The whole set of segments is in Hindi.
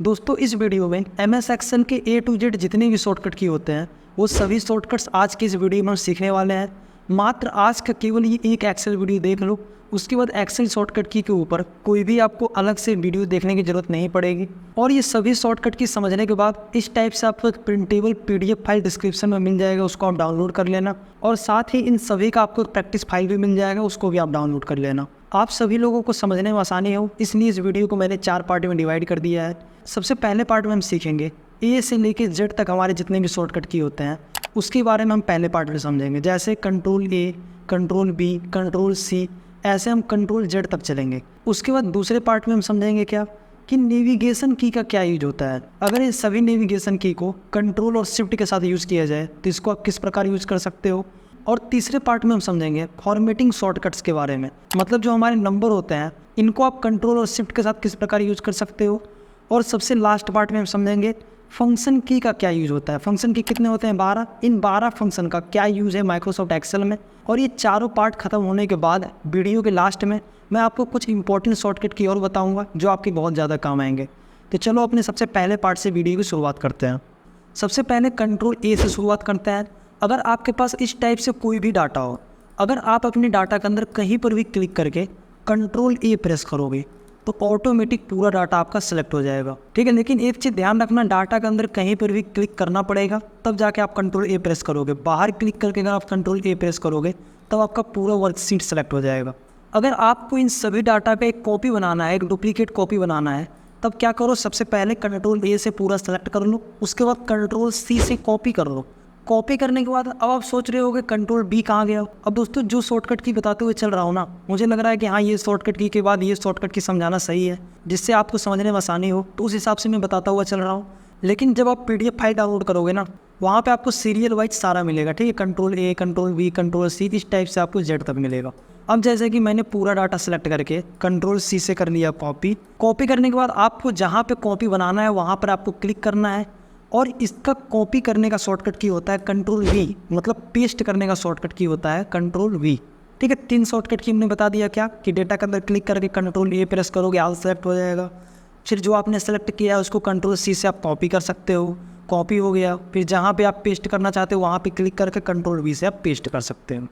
दोस्तों इस वीडियो में MS एक्सेल के A to Z जितने भी शॉर्टकट की होते हैं वो सभी शॉर्टकट्स आज के इस वीडियो में हम सीखने वाले हैं। मात्र आज का केवल ये एक एक्सेल वीडियो देख लो, उसके बाद एक्सेल शॉर्टकट की के ऊपर कोई भी आपको अलग से वीडियो देखने की ज़रूरत नहीं पड़ेगी। और ये सभी शॉर्टकट की समझने के बाद इस टाइप से आपको एक प्रिंटेबल PDF फाइल डिस्क्रिप्शन में मिल जाएगा, उसको आप डाउनलोड कर लेना। और साथ ही इन सभी का आपको एक प्रैक्टिस फाइल भी मिल जाएगा, उसको भी आप डाउनलोड कर लेना। आप सभी लोगों को समझने में आसानी हो इसलिए इस वीडियो को मैंने 4 पार्ट में डिवाइड कर दिया है। सबसे पहले पार्ट में हम सीखेंगे A से लेके Z तक हमारे जितने भी शॉर्टकट की होते हैं उसके बारे में हम पहले पार्ट में समझेंगे, जैसे control A, control B, control C, ऐसे हम कंट्रोल Z तक चलेंगे। उसके बाद दूसरे पार्ट में हम समझेंगे क्या कि नेविगेशन की का क्या यूज होता है। अगर इन सभी नेविगेशन की को कंट्रोल और शिफ्ट के साथ यूज़ किया जाए तो इसको आप किस प्रकार यूज़ कर सकते हो। और तीसरे पार्ट में हम समझेंगे फॉर्मेटिंग शॉर्टकट्स के बारे में, मतलब जो हमारे नंबर होते हैं इनको आप कंट्रोल और शिफ्ट के साथ किस प्रकार यूज़ कर सकते हो। और सबसे लास्ट पार्ट में हम समझेंगे फंक्शन की का क्या यूज़ होता है। फंक्शन की कितने होते हैं? 12। इन 12 फंक्शन का क्या यूज़ है माइक्रोसॉफ्ट एक्सेल में। और ये चारों पार्ट खत्म होने के बाद वीडियो के लास्ट में मैं आपको कुछ इंपॉर्टेंट शॉर्टकट की और बताऊंगा जो आपके बहुत ज़्यादा काम आएंगे। तो चलो अपने सबसे पहले पार्ट से वीडियो की शुरुआत करते हैं। सबसे पहले कंट्रोल A से शुरुआत करते हैं। अगर आपके पास इस टाइप से कोई भी डाटा हो, अगर आप अपने डाटा के अंदर कहीं पर भी क्लिक करके कंट्रोल A प्रेस करोगे तो ऑटोमेटिक पूरा डाटा आपका सेलेक्ट हो जाएगा, ठीक है। लेकिन एक चीज़ ध्यान रखना, डाटा के अंदर कहीं पर भी क्लिक करना पड़ेगा तब जाके आप कंट्रोल A प्रेस करोगे। बाहर क्लिक करके अगर आप कंट्रोल A प्रेस करोगे तब आपका पूरा वर्कशीट सेलेक्ट हो जाएगा। अगर आपको इन सभी डाटा पे एक कॉपी बनाना है, एक डुप्लीकेट कॉपी बनाना है, तब क्या करो, सबसे पहले कंट्रोल A से पूरा सेलेक्ट कर लो, उसके बाद कंट्रोल C से कॉपी कर लो। कॉपी करने के बाद अब आप सोच रहे होगे कंट्रोल B कहाँ गया। अब दोस्तों जो शॉर्टकट की बताते हुए चल रहा हूँ ना, मुझे लग रहा है कि हाँ ये शॉर्टकट की के बाद ये शॉर्टकट की समझाना सही है जिससे आपको समझने में आसानी हो, तो उस हिसाब से मैं बताता हुआ चल रहा हूँ। लेकिन जब आप PDF फाइल डाउनलोड करोगे ना, वहाँ पे आपको सीरियल वाइज सारा मिलेगा, ठीक है। Control A, control B, control C, इस टाइप से आपको Z तक मिलेगा। अब जैसे कि मैंने पूरा डाटा सेलेक्ट करके कंट्रोल C से कर लिया कॉपी। कॉपी करने के बाद आपको जहाँ पे कॉपी बनाना है वहाँ पर आपको क्लिक करना है। और इसका कॉपी करने का शॉर्टकट की होता है कंट्रोल V, मतलब पेस्ट करने का शॉर्टकट की होता है कंट्रोल V, ठीक है। 3 शॉर्टकट की हमने बता दिया क्या कि डेटा के अंदर क्लिक करके कंट्रोल A प्रेस करोगे, ऑल सेलेक्ट हो जाएगा। फिर जो आपने सेलेक्ट किया है उसको कंट्रोल C से आप कॉपी कर सकते हो, कॉपी हो गया। फिर जहाँ पे आप पेस्ट करना चाहते हो वहाँ पे क्लिक करके कंट्रोल V से आप पेस्ट कर सकते हो।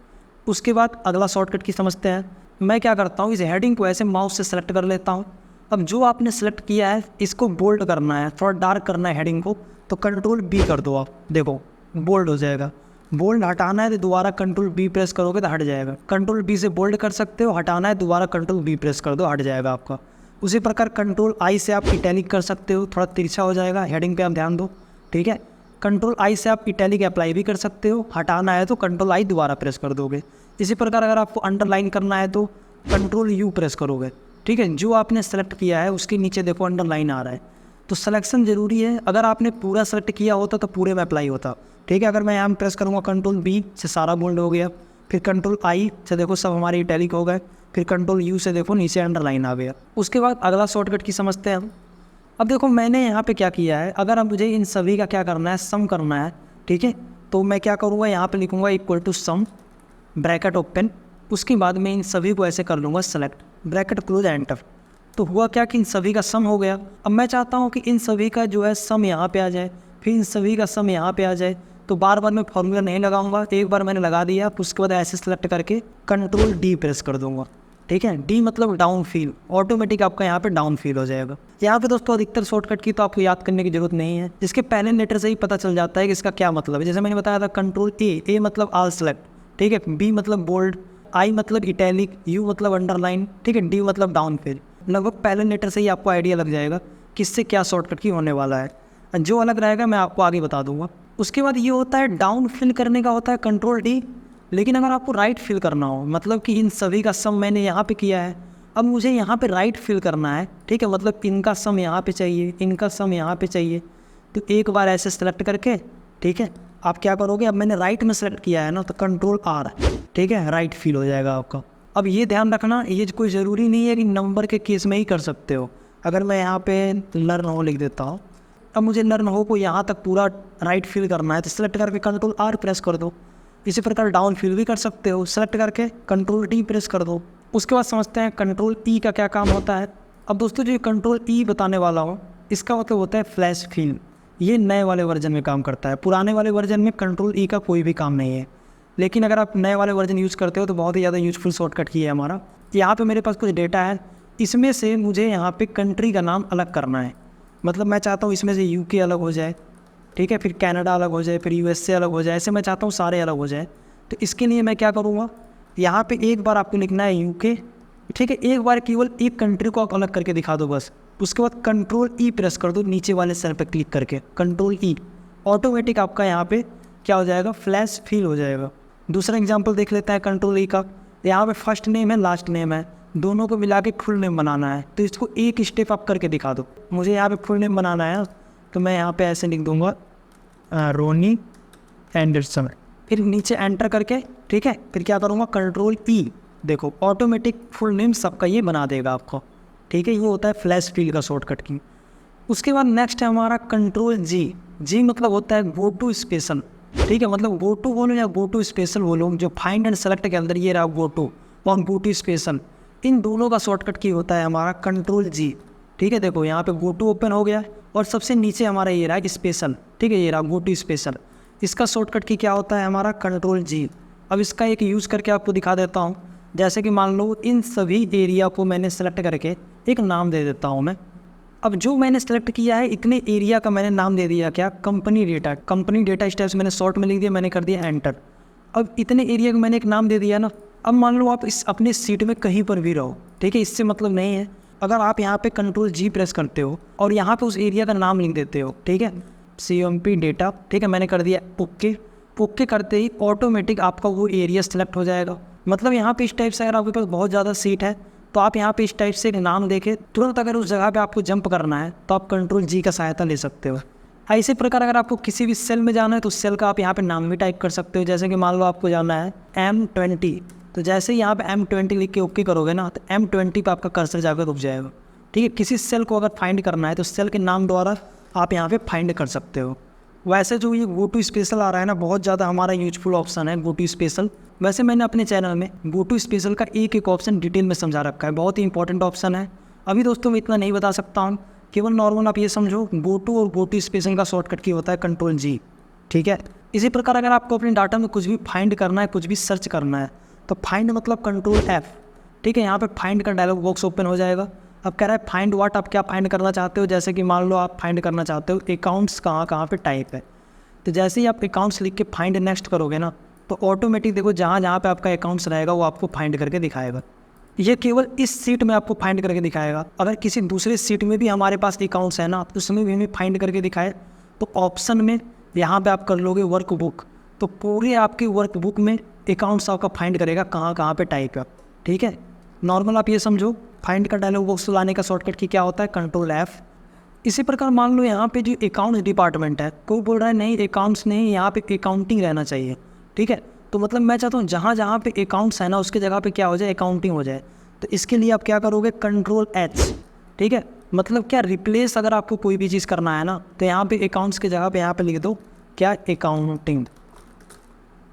उसके बाद अगला शॉर्टकट की समझते हैं। मैं क्या करता हूँ, इस हेडिंग को ऐसे माउस से सेलेक्ट कर लेता हूँ। अब जो आपने सेलेक्ट किया है इसको बोल्ड करना है, थोड़ा डार्क करना है हेडिंग को, तो कंट्रोल B कर दो। आप देखो बोल्ड हो जाएगा। बोल्ड हटाना है तो दोबारा कंट्रोल B प्रेस करोगे तो हट जाएगा। कंट्रोल B से बोल्ड कर सकते हो, हटाना है दोबारा कंट्रोल B प्रेस कर दो, हट जाएगा आपका। उसी प्रकार कंट्रोल I से आप इटैलिक कर सकते हो, थोड़ा तिरछा हो जाएगा, हेडिंग पे आप ध्यान दो, ठीक है। कंट्रोल I से आप इटैलिक अप्लाई भी कर सकते हो, हटाना है तो कंट्रोल I दोबारा प्रेस कर दोगे। इसी प्रकार अगर आपको अंडरलाइन करना है तो कंट्रोल U प्रेस करोगे, ठीक है। जो आपने सेलेक्ट किया है उसके नीचे देखो अंडरलाइन आ रहा है, तो सिलेक्शन ज़रूरी है। अगर आपने पूरा सेलेक्ट किया होता तो पूरे में अप्लाई होता, ठीक है। अगर मैं यहाँ प्रेस करूँगा कंट्रोल B से सारा बोल्ड हो गया, फिर कंट्रोल I से देखो सब हमारे इटैलिक हो गए, फिर कंट्रोल U से देखो नीचे अंडरलाइन आ गया। उसके बाद अगला शॉर्टकट की समझते हैं हम। अब देखो मैंने यहाँ पे क्या किया है, अगर अब मुझे इन सभी का क्या करना है, सम करना है, ठीक है। तो मैं क्या करूँगा, यहाँ पे लिखूँगा equal to sum, bracket open. उसके बाद मैं इन सभी को ऐसे कर लूँगा सेलेक्ट, ब्रैकेट क्लोज, एंटर। तो हुआ क्या कि इन सभी का सम हो गया। अब मैं चाहता हूँ कि इन सभी का जो है सम यहाँ पे आ जाए, फिर इन सभी का सम यहाँ पे आ जाए। तो बार बार मैं फॉर्मूला नहीं लगाऊंगा, एक बार मैंने लगा दिया, उसके बाद ऐसे सेलेक्ट करके कंट्रोल D प्रेस कर दूंगा, ठीक है। D मतलब डाउन फील, ऑटोमेटिक आपका यहाँ पे डाउन फील हो जाएगा। यहाँ पे दोस्तों अधिकतर शॉर्टकट की तो आपको याद करने की जरूरत नहीं है, जिसके पहले लेटर से ही पता चल जाता है कि इसका क्या मतलब है। जैसे मैंने बताया था कंट्रोल A मतलब ऑल सेलेक्ट, ठीक है। B मतलब बोल्ड, I मतलब इटैलिक, U मतलब अंडरलाइन, ठीक है। D मतलब डाउन फील। लगभग पहले लेटर से ही आपको आइडिया लग जाएगा किससे क्या शॉर्टकट की होने वाला है। जो अलग रहेगा मैं आपको आगे बता दूंगा। उसके बाद ये होता है डाउन फिल करने का होता है कंट्रोल D। लेकिन अगर आपको राइट फिल करना हो, मतलब कि इन सभी का सम मैंने यहाँ पे किया है, अब मुझे यहाँ पे राइट फिल करना है, ठीक है। मतलब इनका सम यहाँ पे चाहिए, इनका सम यहाँ पे चाहिए, तो एक बार ऐसे सेलेक्ट करके, ठीक है, आप क्या करोगे, अब मैंने राइट में सेलेक्ट किया है ना तो कंट्रोल R, ठीक है, राइट फिल हो जाएगा आपका। अब ये ध्यान रखना, ये कोई ज़रूरी नहीं है कि नंबर के केस में ही कर सकते हो। अगर मैं यहाँ पे लर्न हो लिख देता हूँ, अब मुझे लर्न हो को यहाँ तक पूरा राइट फिल करना है तो सेलेक्ट करके कंट्रोल R प्रेस कर दो। इसी प्रकार डाउन फिल भी कर सकते हो, सेलेक्ट करके कंट्रोल D प्रेस कर दो। उसके बाद समझते हैं कंट्रोल E का क्या काम होता है। अब दोस्तों जो कंट्रोल E बताने वाला हूँ इसका मतलब होता है फ्लैश फिल। ये नए वाले वर्जन में काम करता है, पुराने वाले वर्जन में कंट्रोल ई का कोई भी काम नहीं है। लेकिन अगर आप नए वाले वर्जन यूज़ करते हो तो बहुत ही ज़्यादा यूजफुल शॉर्टकट की है हमारा। यहाँ पे मेरे पास कुछ डेटा है, इसमें से मुझे यहाँ पे कंट्री का नाम अलग करना है। मतलब मैं चाहता हूँ इसमें से यूके अलग हो जाए, ठीक है, फिर कनाडा अलग हो जाए, फिर यूएसए अलग हो जाए, ऐसे मैं चाहता हूँ सारे अलग हो जाए। तो इसके लिए मैं क्या करूँगा, यहाँ पे एक बार आपको लिखना है यूके, ठीक है, एक बार केवल एक कंट्री को आप अलग करके दिखा दो बस। उसके बाद कंट्रोल ई प्रेस कर दो नीचे वाले सेल पर क्लिक करके, कंट्रोल ई, ऑटोमेटिक आपका यहाँ पे क्या हो जाएगा, फ्लैश फिल हो जाएगा। दूसरा एग्जांपल देख लेते हैं कंट्रोल ई का। यहाँ पे फर्स्ट नेम है, लास्ट नेम है, दोनों को मिला के फुल नेम बनाना है। तो इसको एक स्टेप अप करके दिखा दो। मुझे यहाँ पे फुल नेम बनाना है तो मैं यहाँ पे ऐसे लिख दूँगा रोनी एंडरसन, फिर नीचे एंटर करके, ठीक है, फिर क्या करूँगा कंट्रोल ई, देखो ऑटोमेटिक फुल नेम सबका ये बना देगा आपको, ठीक है। ये होता है फ्लैश फिल का शॉर्टकट की। उसके बाद नेक्स्ट है हमारा कंट्रोल जी। जी मतलब होता है गो टू स्पेशल, ठीक है, मतलब गो टू बोलो या गो टू स्पेशल बोलो, जो फाइंड एंड सेलेक्ट के अंदर ये रहा गो टू और गो टू स्पेशल, इन दोनों का शॉर्टकट की होता है हमारा कंट्रोल जी, ठीक है। देखो यहाँ पे गो टू ओपन हो गया और सबसे नीचे हमारा ये रहा स्पेशल, ठीक है, ये रहा गो टू स्पेशल। इसका शॉर्टकट की क्या होता है हमारा कंट्रोल जी। अब इसका एक यूज़ करके आपको दिखा देता हूँ। जैसे कि मान लो इन सभी एरिया को मैंने सेलेक्ट करके एक नाम दे देता हूँ मैं। अब जो मैंने सेलेक्ट किया है इतने एरिया का मैंने नाम दे दिया क्या, company data. Company data steps मैंने शॉर्ट में लिख दिया, मैंने कर दिया एंटर। अब इतने एरिया को मैंने एक नाम दे दिया ना। अब मान लो आप इस अपने सीट में कहीं पर भी रहो, ठीक है, इससे मतलब नहीं है। अगर आप यहाँ पे कंट्रोल जी प्रेस करते हो और यहाँ पे उस एरिया का नाम लिख देते हो, ठीक है, CMP डेटा, ठीक है, मैंने कर दिया ओके। ओके करते ही ऑटोमेटिक आपका वो एरिया सेलेक्ट हो जाएगा। मतलब यहाँ पे इस टाइप से अगर आपके पास बहुत ज़्यादा सीट है तो आप यहाँ पे इस टाइप से एक नाम देके तुरंत अगर उस जगह पे आपको जंप करना है तो आप कंट्रोल जी का सहायता ले सकते हो। इसी प्रकार अगर आपको किसी भी सेल में जाना है तो उस सेल का आप यहाँ पे नाम भी टाइप कर सकते हो। जैसे कि मान लो आपको जाना है M20, तो जैसे ही यहाँ पे M20 लिख के ओके करोगे ना तो M20 पे आपका कर्सर जाकर रुक जाएगा, ठीक है। किसी सेल को अगर फाइंड करना है तो सेल के नाम द्वारा आप यहाँ पे फाइंड कर सकते हो। वैसे जो ये गो टू स्पेशल आ रहा है ना, बहुत ज़्यादा हमारा यूजफुल ऑप्शन है गो टू स्पेशल। वैसे मैंने अपने चैनल में गो टू स्पेशल का एक एक ऑप्शन डिटेल में समझा रखा है, बहुत ही इंपॉर्टेंट ऑप्शन है। अभी दोस्तों मैं इतना नहीं बता सकता हूँ, केवल नॉर्मल आप ये समझो गो टू और गो टू स्पेशल का शॉर्टकट की होता है कंट्रोल जी, ठीक है। इसी प्रकार अगर आपको अपने डाटा में कुछ भी फाइंड करना है, कुछ भी सर्च करना है तो फाइंड मतलब कंट्रोल F, ठीक है। यहाँ पे फाइंड का डायलॉग बॉक्स ओपन हो जाएगा। अब कह रहा है फाइंड व्हाट, आप क्या फाइंड करना चाहते हो। जैसे कि मान लो आप फाइंड करना चाहते हो अकाउंट्स कहाँ कहाँ पे टाइप है, तो जैसे ही आप अकाउंट्स लिख के फाइंड नेक्स्ट करोगे ना तो ऑटोमेटिक देखो जहाँ जहाँ पे आपका अकाउंट्स रहेगा वो आपको फाइंड करके दिखाएगा। ये केवल इस सीट में आपको फाइंड करके दिखाएगा। अगर किसी दूसरे सीट में भी हमारे पास अकाउंट्स है ना तो उसमें भी हमें फाइंड करके दिखाए तो ऑप्शन में यहाँ पे आप कर लोगे वर्क बुक, तो पूरे आपके वर्क बुक में अकाउंट्स आपका फाइंड करेगा कहाँ कहाँ पे टाइप है, ठीक है। नॉर्मल आप ये समझो फाइंड का डायलॉग बॉक्स लाने का शॉर्टकट की क्या होता है कंट्रोल F। इसी प्रकार मान लो यहाँ पे जो अकाउंट्स डिपार्टमेंट है, कोई बोल रहा है नहीं अकाउंट्स नहीं, यहाँ पे अकाउंटिंग रहना चाहिए, ठीक है। तो मतलब मैं चाहता हूँ जहाँ जहाँ पे अकाउंट्स है ना उसके जगह पे क्या हो जाए, अकाउंटिंग हो जाए। तो इसके लिए आप क्या करोगे कंट्रोल H, ठीक है। मतलब क्या रिप्लेस अगर आपको कोई भी चीज़ करना है ना तो यहाँ पे अकाउंट्स की जगह पे यहाँ पे लिख दो क्या, अकाउंटिंग,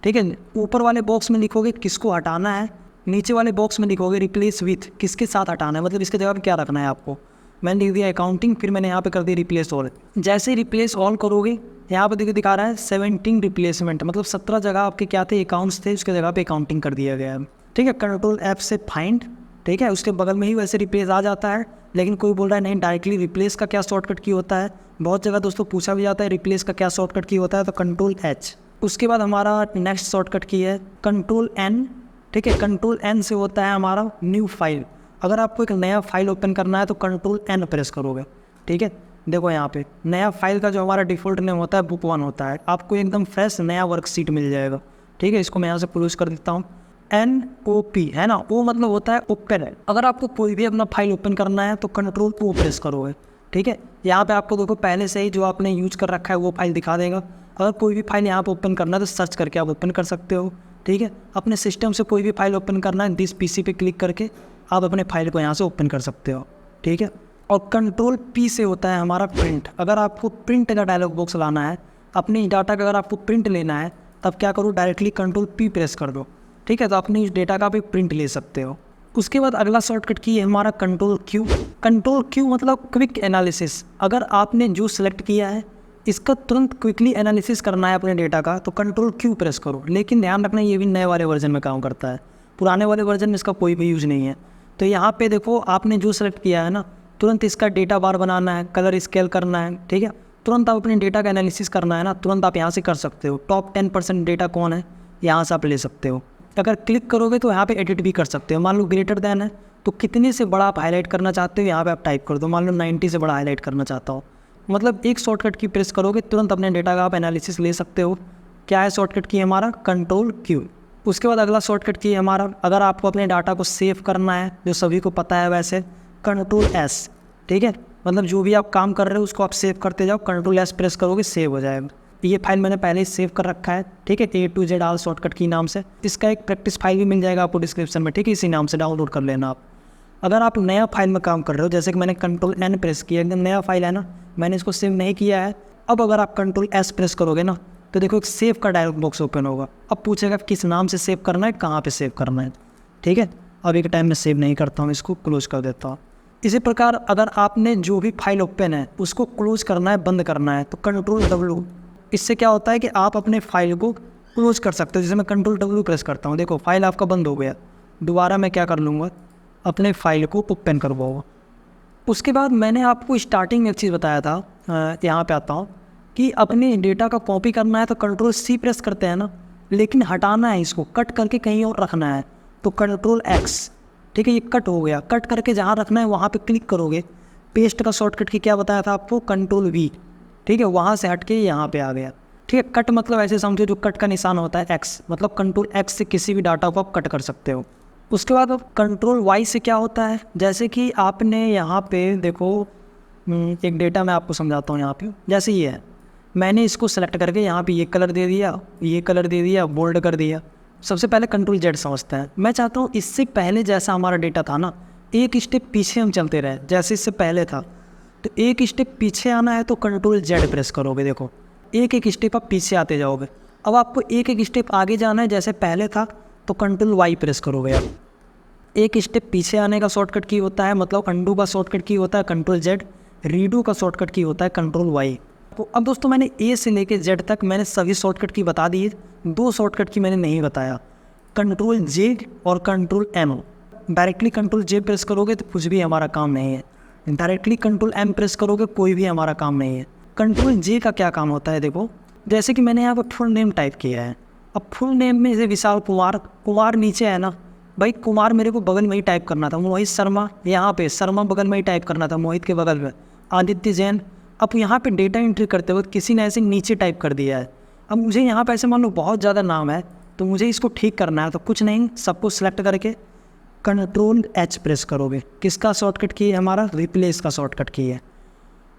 ठीक है। ऊपर वाले बॉक्स में लिखोगे किसको हटाना है, नीचे वाले बॉक्स में लिखोगे रिप्लेस विथ, किसके साथ हटाना है, मतलब इसके जगह पे क्या रखना है आपको। मैंने लिख दिया अकाउंटिंग, फिर मैंने यहाँ पे कर दिया रिप्लेस ऑल। जैसे ही रिप्लेस ऑल करोगे यहाँ पे देखिए दिखा रहा है 17 रिप्लेसमेंट, मतलब 17 जगह आपके क्या थे, अकाउंट्स थे, उसके जगह पे अकाउंटिंग कर दिया गया है, ठीक है। कंट्रोल F से फाइंड, ठीक है, उसके बगल में ही वैसे रिप्लेस आ जाता है। लेकिन कोई बोल रहा है नहीं डायरेक्टली रिप्लेस का क्या शॉर्टकट की होता है, बहुत जगह दोस्तों पूछा भी जाता है रिप्लेस का क्या शॉर्टकट की होता है, तो कंट्रोल H। उसके बाद हमारा नेक्स्ट शॉर्टकट की है कंट्रोल N, ठीक है। कंट्रोल N से होता है हमारा न्यू फाइल। अगर आपको एक नया फाइल ओपन करना है तो कंट्रोल N प्रेस करोगे, ठीक है। देखो यहाँ पे नया फाइल का जो हमारा डिफ़ॉल्ट नेम होता है बुक 1 होता है, आपको एकदम फ्रेश नया वर्कशीट मिल जाएगा, ठीक है। इसको मैं यहाँ से पुश कर देता हूँ। NOP है ना, वो मतलब होता है ओपन है। अगर आपको कोई भी अपना फाइल ओपन करना है तो कंट्रोल O प्रेस करोगे, ठीक है। यहाँ पे आपको देखो पहले से ही जो आपने यूज कर रखा है वो फाइल दिखा देगा। अगर कोई भी फाइल यहाँ पे ओपन करना है तो सर्च करके आप ओपन कर सकते हो, ठीक है। अपने सिस्टम से कोई भी फाइल ओपन करना है दिस PC पे क्लिक करके आप अपने फाइल को यहाँ से ओपन कर सकते हो, ठीक है। और कंट्रोल P से होता है हमारा प्रिंट। अगर आपको प्रिंट का डायलॉग बॉक्स लाना है, अपने डाटा का अगर आपको प्रिंट लेना है तब क्या करो डायरेक्टली कंट्रोल P प्रेस कर दो, ठीक है। तो अपने इस डेटा का भी प्रिंट ले सकते हो। उसके बाद अगला शॉर्टकट की है हमारा कंट्रोल क्यू। कंट्रोल क्यू मतलब क्विक एनालिसिस। अगर आपने जो सेलेक्ट किया है इसका तुरंत क्विकली एनालिसिस करना है अपने डेटा का, तो कंट्रोल क्यू प्रेस करो। लेकिन ध्यान रखना ये भी नए वाले वर्जन में काम करता है, पुराने वाले वर्जन में इसका कोई भी यूज़ नहीं है। तो यहाँ पे देखो आपने जो सेलेक्ट किया है ना, तुरंत इसका डेटा बार बनाना है, कलर स्केल करना है, ठीक है। तुरंत आप अपने डेटा का एनालिसिस करना है ना, तुरंत आप यहाँ से कर सकते हो। टॉप 10% डेटा कौन है यहाँ से आप ले सकते हो। अगर क्लिक करोगे तो यहाँ पे एडिट भी कर सकते हो। मान लो ग्रेटर देन है तो कितने से बड़ा आप हाईलाइट करना चाहते हो यहाँ पे आप टाइप कर दो। मान लो 90 से बड़ा हाईलाइट करना चाहता हो। मतलब एक शॉर्टकट की प्रेस करोगे तुरंत अपने डेटा का आप एनालिसिस ले सकते हो। क्या है शॉर्टकट की हमारा कंट्रोल क्यू। उसके बाद अगला शॉर्टकट की हमारा, अगर आपको अपने डाटा को सेव करना है जो सभी को पता है वैसे, कंट्रोल एस, ठीक है। मतलब जो भी आप काम कर रहे हो उसको आप सेव करते जाओ, कंट्रोल एस प्रेस करोगे सेव हो जाएगा। ये फाइल मैंने पहले ही सेव कर रखा है, ठीक है, A to Z all shortcut की नाम से। इसका एक प्रैक्टिस फाइल भी मिल जाएगा आपको डिस्क्रिप्शन में, ठीक है, इसी नाम से डाउनलोड कर लेना आप। अगर आप नया फाइल में काम कर रहे हो, जैसे कि मैंने कंट्रोल N प्रेस किया, एकदम नया फाइल है ना, मैंने इसको सेव नहीं किया है। अब अगर आप कंट्रोल S प्रेस करोगे ना तो देखो एक सेव का डायलॉग बॉक्स ओपन होगा। अब पूछेगा किस नाम से सेव करना है, कहाँ पे सेव करना है, ठीक है। अभी के टाइम में सेव नहीं करता हूँ, इसको क्लोज कर देता हूँ। इसी प्रकार अगर आपने जो भी फाइल ओपन है उसको क्लोज करना है, बंद करना है, तो कंट्रोल W। इससे क्या होता है कि आप अपने फाइल को क्लोज कर सकते हो। जैसे मैं कंट्रोल W प्रेस करता हूँ, देखो फाइल आपका बंद हो गया। दोबारा मैं क्या कर लूँगा, अपने फाइल को ओपन करवाऊँगा। उसके बाद मैंने आपको स्टार्टिंग में एक चीज़ बताया था, यहाँ पे आता हूँ कि अपने डेटा का कॉपी करना है तो कंट्रोल C प्रेस करते हैं ना, लेकिन हटाना है, इसको कट करके कहीं और रखना है तो कंट्रोल X, ठीक है। ये कट हो गया, कट करके जहाँ रखना है वहाँ पे क्लिक करोगे। पेस्ट का शॉर्टकट की क्या बताया था आपको, कंट्रोल V, ठीक है। वहाँ से हट के यहाँ पे आ गया, ठीक है। कट मतलब ऐसे समझो जो कट का निशान होता है X, मतलब कंट्रोल X से किसी भी डाटा को आप कट कर सकते हो। उसके बाद अब कंट्रोल Y से क्या होता है, जैसे कि आपने यहाँ पे देखो एक डेटा मैं आपको समझाता हूँ। यहाँ पे जैसे ये है, मैंने इसको सेलेक्ट करके यहाँ पे ये कलर दे दिया, ये कलर दे दिया, बोल्ड कर दिया। सबसे पहले कंट्रोल Z समझते हैं। मैं चाहता हूँ इससे पहले जैसा हमारा डेटा था ना, एक स्टेप पीछे हम चलते रहे, जैसे इससे पहले था तो एक स्टेप पीछे आना है तो कंट्रोल Z प्रेस करोगे। देखो एक एक स्टेप आप पीछे आते जाओगे। अब आपको एक एक स्टेप आगे जाना है जैसे पहले था तो कंट्रोल Y प्रेस करोगे आप। एक स्टेप पीछे आने का शॉर्टकट की होता है, मतलब अंडू का शॉर्टकट की होता है कंट्रोल Z, रीडू का शॉर्टकट की होता है कंट्रोल Y। तो अब दोस्तों मैंने A से लेके Z तक मैंने सभी शॉर्टकट की बता दी है, 2 शॉर्टकट की मैंने नहीं बताया, कंट्रोल J और control M। Directly control J press करोगे तो कुछ भी हमारा काम नहीं है, डायरेक्टली कंट्रोल M प्रेस करोगे कोई भी हमारा काम नहीं है। कंट्रोल J का क्या काम होता है, देखो जैसे कि मैंने यहाँ पर फुल नेम टाइप किया है। अब फुल नेम में जैसे विशाल कुमार, कुमार नीचे है ना भाई, कुमार मेरे को बगल में ही टाइप करना था। मोहित शर्मा, यहाँ पे शर्मा बगल में ही टाइप करना था, मोहित के बगल में आदित्य जैन। अब यहाँ पे डेटा एंट्री करते वक्त किसी ने ऐसे नीचे टाइप कर दिया है। अब मुझे यहाँ पे ऐसे मान लो बहुत ज़्यादा नाम है तो मुझे इसको ठीक करना है, तो कुछ नहीं, सबको सिलेक्ट करके कंट्रोल H प्रेस करोगे। किसका शॉर्टकट की है, हमारा रिप्लेस का शॉर्टकट की है।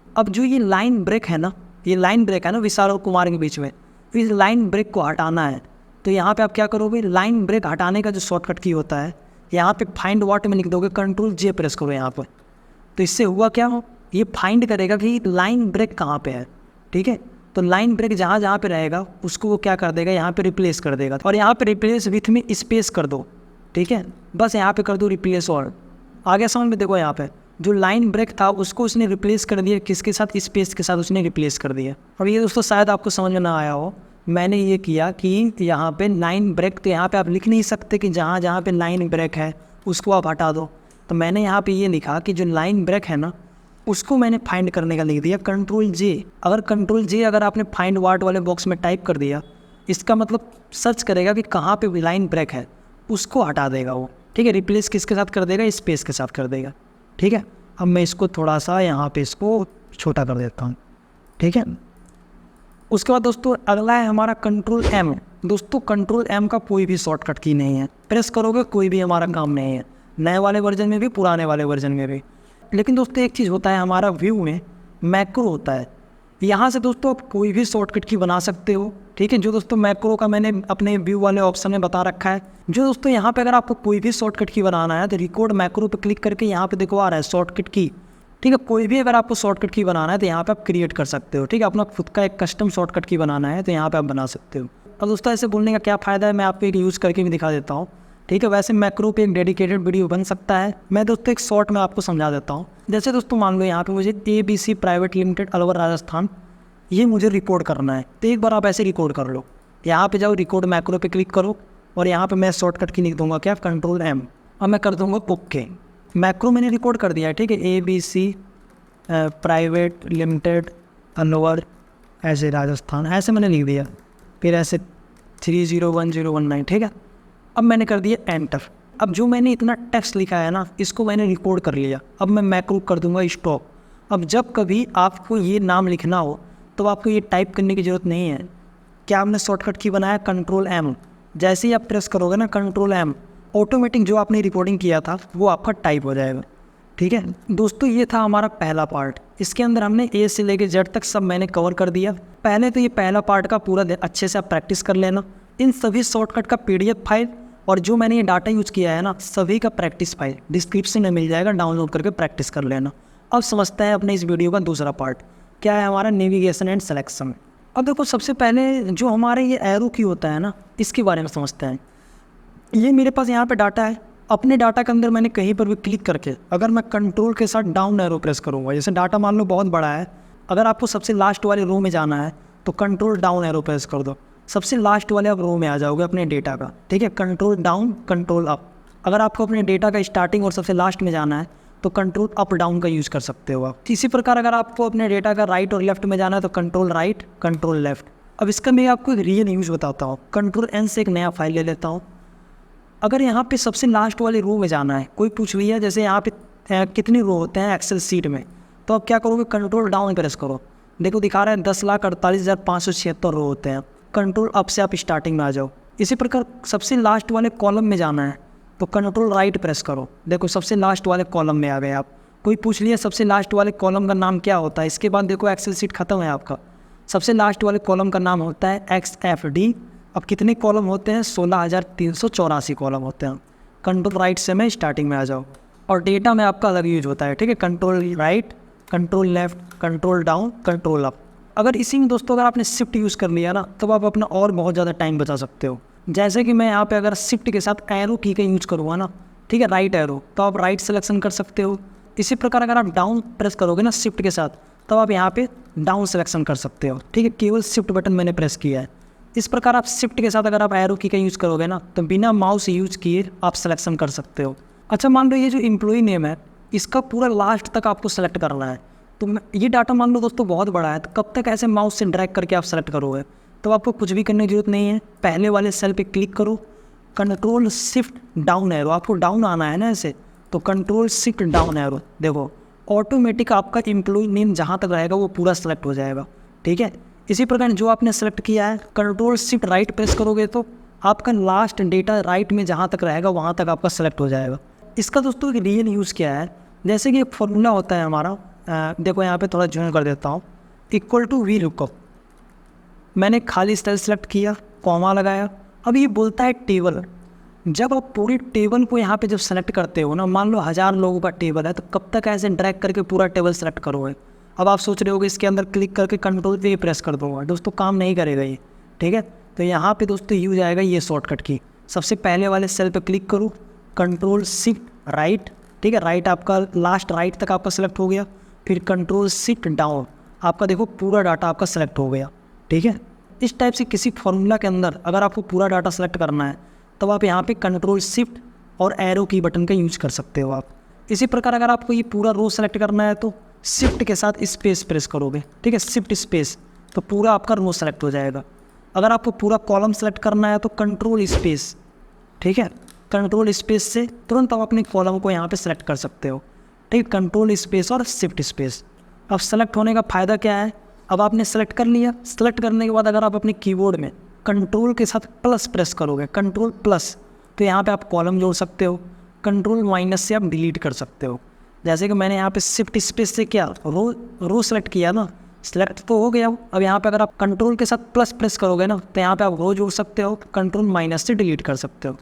अब जो ये लाइन ब्रेक है ना, ये लाइन ब्रेक है ना विशाल और कुमार के बीच में, तो इस लाइन ब्रेक को हटाना है। तो यहाँ पे आप क्या करोगे, लाइन ब्रेक हटाने का जो शॉर्टकट की होता है, यहाँ पे फाइंड व्हाट में लिख दोगे, कंट्रोल J प्रेस करो यहाँ पर। तो इससे हुआ क्या हो, ये फाइंड करेगा कि लाइन ब्रेक कहाँ पे है, ठीक है। तो लाइन ब्रेक जहाँ जहाँ पे रहेगा उसको वो क्या कर देगा, यहाँ पे रिप्लेस कर देगा। और यहाँ पे रिप्लेस विथ में स्पेस कर दो, ठीक है, बस यहाँ पे कर दो रिप्लेस। और आगे समझ में देखो, यहाँ पे जो लाइन ब्रेक था उसको उसने रिप्लेस कर दिया, किसके साथ, स्पेस के साथ उसने रिप्लेस कर दिया। और ये दोस्तों शायद आपको समझ में ना आया हो, मैंने ये किया कि यहाँ पे लाइन ब्रेक, तो यहाँ पे आप लिख नहीं सकते कि जहाँ जहाँ पे लाइन ब्रेक है उसको आप हटा दो। तो मैंने यहाँ पे ये लिखा कि जो लाइन ब्रेक है ना उसको मैंने फाइंड करने का लिख दिया कंट्रोल J। अगर कंट्रोल J अगर आपने फाइंड व्हाट वाले बॉक्स में टाइप कर दिया, इसका मतलब सर्च करेगा कि कहाँ पे लाइन ब्रेक है, उसको हटा देगा वो, ठीक है। रिप्लेस किसके साथ कर देगा, स्पेस के साथ कर देगा, ठीक है। अब मैं इसको थोड़ा सा यहाँ पे इसको छोटा कर देता हूँ, ठीक है। उसके बाद दोस्तों अगला है हमारा कंट्रोल M। दोस्तों कंट्रोल M का कोई भी शॉर्टकट की नहीं है, प्रेस करोगे कोई भी हमारा काम नहीं है, नए वाले वर्जन में भी पुराने वाले वर्जन में भी। लेकिन दोस्तों एक चीज़ होता है हमारा व्यू में मैक्रो होता है, यहाँ से दोस्तों आप कोई भी शॉर्टकट की बना सकते हो, ठीक है। जो दोस्तों मैक्रो का मैंने अपने व्यू वाले ऑप्शन में बता रखा है। जो दोस्तों यहाँ पे अगर आपको कोई भी शॉर्टकट की बनाना है तो रिकॉर्ड मैक्रो पे क्लिक करके यहाँ पे देखो आ रहा है शॉर्टकट की, ठीक है। कोई भी अगर आपको शॉर्टकट की बनाना है तो यहाँ पे आप क्रिएट कर सकते हो, ठीक है। अपना खुद का एक कस्टम शॉर्टकट की बनाना है तो यहाँ पे आप बना सकते हो। अब दोस्तों ऐसे बोलने का क्या फ़ायदा है, मैं आपको एक यूज़ करके भी दिखा देता हूँ। ठीक है। वैसे मैक्रो पे एक डेडिकेटेड वीडियो बन सकता है, मैं दोस्तों एक शॉर्ट में आपको समझा देता हूँ। जैसे दोस्तों मान लो यहाँ पे मुझे ABC private limited Alwar Rajasthan ये मुझे रिकॉर्ड करना है, तो एक बार आप ऐसे रिकॉर्ड कर लो। यहाँ पे जाओ, रिकॉर्ड मैक्रो पे क्लिक करो और यहाँ पे मैं शॉर्टकट की लिख दूंगा क्या, Ctrl+M। अब मैं कर दूंगा ओके। मैक्रो मैंने रिकॉर्ड कर दिया है, ठीक है। ABC प्राइवेट लिमिटेड अलवर ऐसे राजस्थान, ऐसे मैंने लिख दिया, फिर ऐसे 301019, ठीक है। अब मैंने कर दिया एंटर। अब जो मैंने इतना टेक्स्ट लिखा है ना, इसको मैंने रिकॉर्ड कर लिया। अब मैं मैक्रो कर दूंगा स्टॉप। अब जब कभी आपको ये नाम लिखना हो तो आपको ये टाइप करने की ज़रूरत नहीं है। क्या आपने शॉर्टकट की बनाया, Ctrl+M। जैसे ही आप प्रेस करोगे ना Ctrl+M, ऑटोमेटिक जो आपने रिकॉर्डिंग किया था वो आपका टाइप हो जाएगा, ठीक है। दोस्तों ये था हमारा पहला पार्ट। इसके अंदर हमने A से लेकर Z तक सब मैंने कवर कर दिया। पहले तो ये पहला पार्ट का पूरा अच्छे से आप प्रैक्टिस कर लेना। इन सभी शॉर्टकट का PDF फाइल और जो मैंने ये डाटा यूज़ किया है ना, सभी का प्रैक्टिस फाइल डिस्क्रिप्शन में मिल जाएगा, डाउनलोड करके प्रैक्टिस कर लेना। अब समझते हैं अपने इस वीडियो का दूसरा पार्ट, क्या है हमारा नेविगेशन एंड सिलेक्शन। अब देखो सबसे पहले जो हमारे ये एरो की होता है ना, इसके बारे में समझते हैं। ये मेरे पास यहाँ पे डाटा है। अपने डाटा के अंदर मैंने कहीं पर भी क्लिक करके अगर मैं कंट्रोल के साथ डाउन एरो प्रेस करूँगा, जैसे डाटा मान लो बहुत बड़ा है, अगर आपको सबसे लास्ट वाले रो में जाना है तो कंट्रोल डाउन एरो प्रेस कर दो, सबसे लास्ट वाले आप रो में आ जाओगे अपने डेटा का, ठीक है। Control down control up. अगर आपको अपने डेटा का स्टार्टिंग और सबसे लास्ट में जाना है तो कंट्रोल अप डाउन का यूज़ कर सकते हो आप। इसी प्रकार अगर आपको अपने डेटा का राइट और लेफ्ट में जाना है तो कंट्रोल राइट कंट्रोल लेफ्ट। अब इसका मैं आपको एक रियल यूज़ बताता हूँ। Ctrl+N से एक नया फाइल ले लेता हूँ। अगर यहाँ पे सबसे लास्ट वाले रो में जाना है, कोई पूछ लिया जैसे यहाँ पे कितने रो होते हैं एक्सेल सीट में, तो आप क्या करोगे, कंट्रोल डाउन प्रेस करो। देखो दिखा रहा है 10,48,576 रो होते हैं। कंट्रोल अप से आप स्टार्टिंग में आ जाओ। इसी प्रकार सबसे लास्ट वाले कॉलम में जाना है तो कंट्रोल राइट प्रेस करो। देखो सबसे लास्ट वाले कॉलम में आ गए आप। कोई पूछ लिया सबसे लास्ट वाले कॉलम का नाम क्या होता है, इसके बाद देखो एक्सेल सीट खत्म है आपका। सबसे लास्ट वाले कॉलम का नाम होता है XFD। अब कितने कॉलम होते हैं, 16,384 कॉलम होते हैं। कंट्रोल राइट से मैं स्टार्टिंग में आ जाओ और डेटा में आपका अलग यूज होता है, ठीक है। Control right control left control down control up. अगर इसी में दोस्तों अगर आपने शिफ्ट यूज़ कर लिया ना, तब आप अपना और बहुत ज़्यादा टाइम बचा सकते हो। जैसे कि मैं यहाँ पे अगर शिफ्ट के साथ एरो की का यूज़ करूँगा ना, ठीक है, राइट एरो, तो आप राइट सिलेक्शन कर सकते हो। इसी प्रकार अगर आप डाउन प्रेस करोगे ना शिफ्ट के साथ, तब आप यहाँ पे डाउन सिलेक्शन कर सकते हो, ठीक है। केवल शिफ्ट बटन मैंने प्रेस किया है। इस प्रकार आप शिफ्ट के साथ अगर आप एरो की का यूज़ करोगे ना, तो बिना माउस यूज़ किए आप सिलेक्शन कर सकते हो। अच्छा मान लो ये जो एम्प्लॉई नेम है, इसका पूरा लास्ट तक आपको सेलेक्ट करना है। तो ये डाटा मान लो दोस्तों बहुत बड़ा है, तो कब तक ऐसे माउस से ड्रैग करके आप सेलेक्ट करोगे। तो आपको कुछ भी करने की जरूरत नहीं है। पहले वाले सेल पे क्लिक करो, कंट्रोल शिफ्ट डाउन एरो, आपको डाउन आना है ना ऐसे, तो कंट्रोल शिफ्ट डाउन एरो, देखो ऑटोमेटिक आपका एम्प्लॉई नेम जहाँ तक रहेगा वो पूरा सेलेक्ट हो जाएगा, ठीक है। इसी प्रकार जो आपने सेलेक्ट किया है, कंट्रोल शिफ्ट राइट प्रेस करोगे तो आपका लास्ट डेटा राइट में जहाँ तक रहेगा वहाँ तक आपका सेलेक्ट हो जाएगा। इसका दोस्तों एक रियल यूज़ क्या है, जैसे कि एक फॉर्मूला होता है हमारा, देखो यहाँ पे थोड़ा जूम कर देता हूँ, इक्वल टू वी लुकअप। मैंने खाली सेल सेलेक्ट किया, कॉमा लगाया। अब ये बोलता है टेबल। जब आप पूरी टेबल को यहाँ पे जब सेलेक्ट करते हो ना, मान लो 1000 लोगों का टेबल है, तो कब तक ऐसे ड्रैग करके पूरा टेबल सेलेक्ट करोगे। अब आप सोच रहे होगे इसके अंदर क्लिक करके कंट्रोल पे प्रेस कर दूंगा, दोस्तों काम नहीं करेगा ये, ठीक है। तो यहाँ पे दोस्तों यूज आएगा ये शॉर्टकट की। सबसे पहले वाले सेल पे क्लिक करो, कंट्रोल शिफ्ट राइट, ठीक है, राइट आपका लास्ट राइट तक आपका सेलेक्ट हो गया। फिर कंट्रोल शिफ्ट डाउन, आपका देखो पूरा डाटा आपका सेलेक्ट हो गया, ठीक है। इस टाइप से किसी फॉर्मूला के अंदर अगर आपको पूरा डाटा सेलेक्ट करना है, तब आप यहाँ पे कंट्रोल शिफ्ट और एरो की बटन का यूज कर सकते हो आप। इसी प्रकार अगर आपको ये पूरा रो सेलेक्ट करना है तो शिफ्ट के साथ स्पेस प्रेस करोगे, ठीक है, शिफ्ट स्पेस, तो पूरा आपका रो सेलेक्ट हो जाएगा। अगर आपको पूरा कॉलम सेलेक्ट करना है तो कंट्रोल स्पेस, ठीक है, कंट्रोल स्पेस से तुरंत आप अपने कॉलम को यहाँ पे सेलेक्ट कर सकते हो, ठीक है, कंट्रोल स्पेस और शिफ्ट स्पेस। अब सेलेक्ट होने का फ़ायदा क्या है, अब आपने सेलेक्ट कर लिया। सेलेक्ट करने के बाद अगर आप अपने कीबोर्ड में कंट्रोल के साथ प्लस प्रेस करोगे, कंट्रोल प्लस, तो यहाँ पे आप कॉलम जोड़ सकते हो। कंट्रोल माइनस से आप डिलीट कर सकते हो। जैसे कि मैंने यहाँ पे शिफ्ट स्पेस से क्या रो सेलेक्ट किया ना, सेलेक्ट तो हो गया। अब यहाँ पे अगर आप कंट्रोल के साथ प्लस प्रेस करोगे ना, तो यहाँ पे आप रो जोड़ सकते हो, कंट्रोल माइनस से डिलीट कर सकते हो,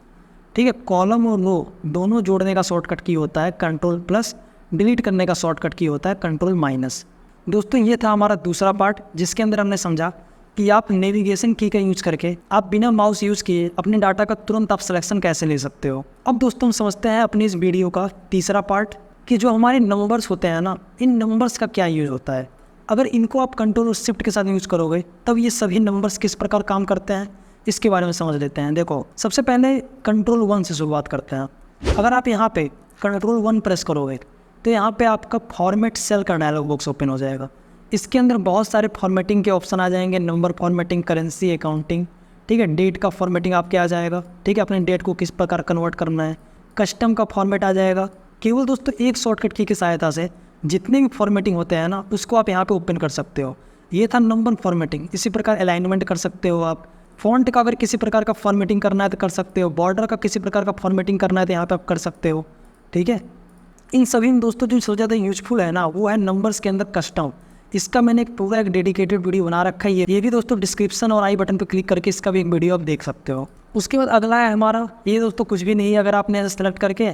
ठीक है। कॉलम और रो दोनों जोड़ने का शॉर्टकट की होता है कंट्रोल प्लस, डिलीट करने का शॉर्टकट की होता है कंट्रोल माइनस। दोस्तों ये था हमारा दूसरा पार्ट, जिसके अंदर हमने समझा कि आप नेविगेशन की का यूज करके आप बिना माउस यूज़ किए अपने डाटा का तुरंत आप सिलेक्शन कैसे ले सकते हो। अब दोस्तों हम समझते हैं अपनी इस वीडियो का तीसरा पार्ट कि जो हमारे नंबर्स होते हैं ना, इन नंबर्स का क्या यूज़ होता है। अगर इनको आप कंट्रोल और शिफ्ट के साथ यूज़ करोगे तब ये सभी नंबर्स किस प्रकार काम करते हैं इसके बारे में समझ लेते हैं। देखो, सबसे पहले कंट्रोल 1 से शुरुआत करते हैं। अगर आप यहाँ पे कंट्रोल 1 प्रेस करोगे तो यहाँ पे आपका फॉर्मेट सेल का डायलॉग बॉक्स ओपन हो जाएगा। इसके अंदर बहुत सारे फॉर्मेटिंग के ऑप्शन आ जाएंगे, नंबर फॉर्मेटिंग, करेंसी, अकाउंटिंग, ठीक है, डेट का फॉर्मेटिंग आपके आ जाएगा, ठीक है, अपने डेट को किस प्रकार कन्वर्ट करना है, कस्टम का फॉर्मेट आ जाएगा। केवल दोस्तों एक शॉर्टकट की सहायता से जितने भी फॉर्मेटिंग होते हैं ना उसको आप यहाँ पे ओपन कर सकते हो। ये था नंबर फॉर्मेटिंग। इसी प्रकार अलाइनमेंट कर सकते हो आप, फॉन्ट का अगर किसी प्रकार का फॉर्मेटिंग करना है तो कर सकते हो, बॉर्डर का किसी प्रकार का फॉर्मेटिंग करना है तो यहाँ पे आप कर सकते हो, ठीक है। इन सभी में दोस्तों जो सबसे ज़्यादा यूजफुल है ना वो है नंबर्स के अंदर कस्टम। इसका मैंने एक पूरा एक डेडिकेटेड वीडियो बना रखा है, ये भी दोस्तों डिस्क्रिप्शन और आई बटन पर क्लिक करके इसका भी एक वीडियो आप देख सकते हो। उसके बाद अगला है हमारा, ये दोस्तों कुछ भी नहीं है, अगर आपने ऐसे सेलेक्ट करके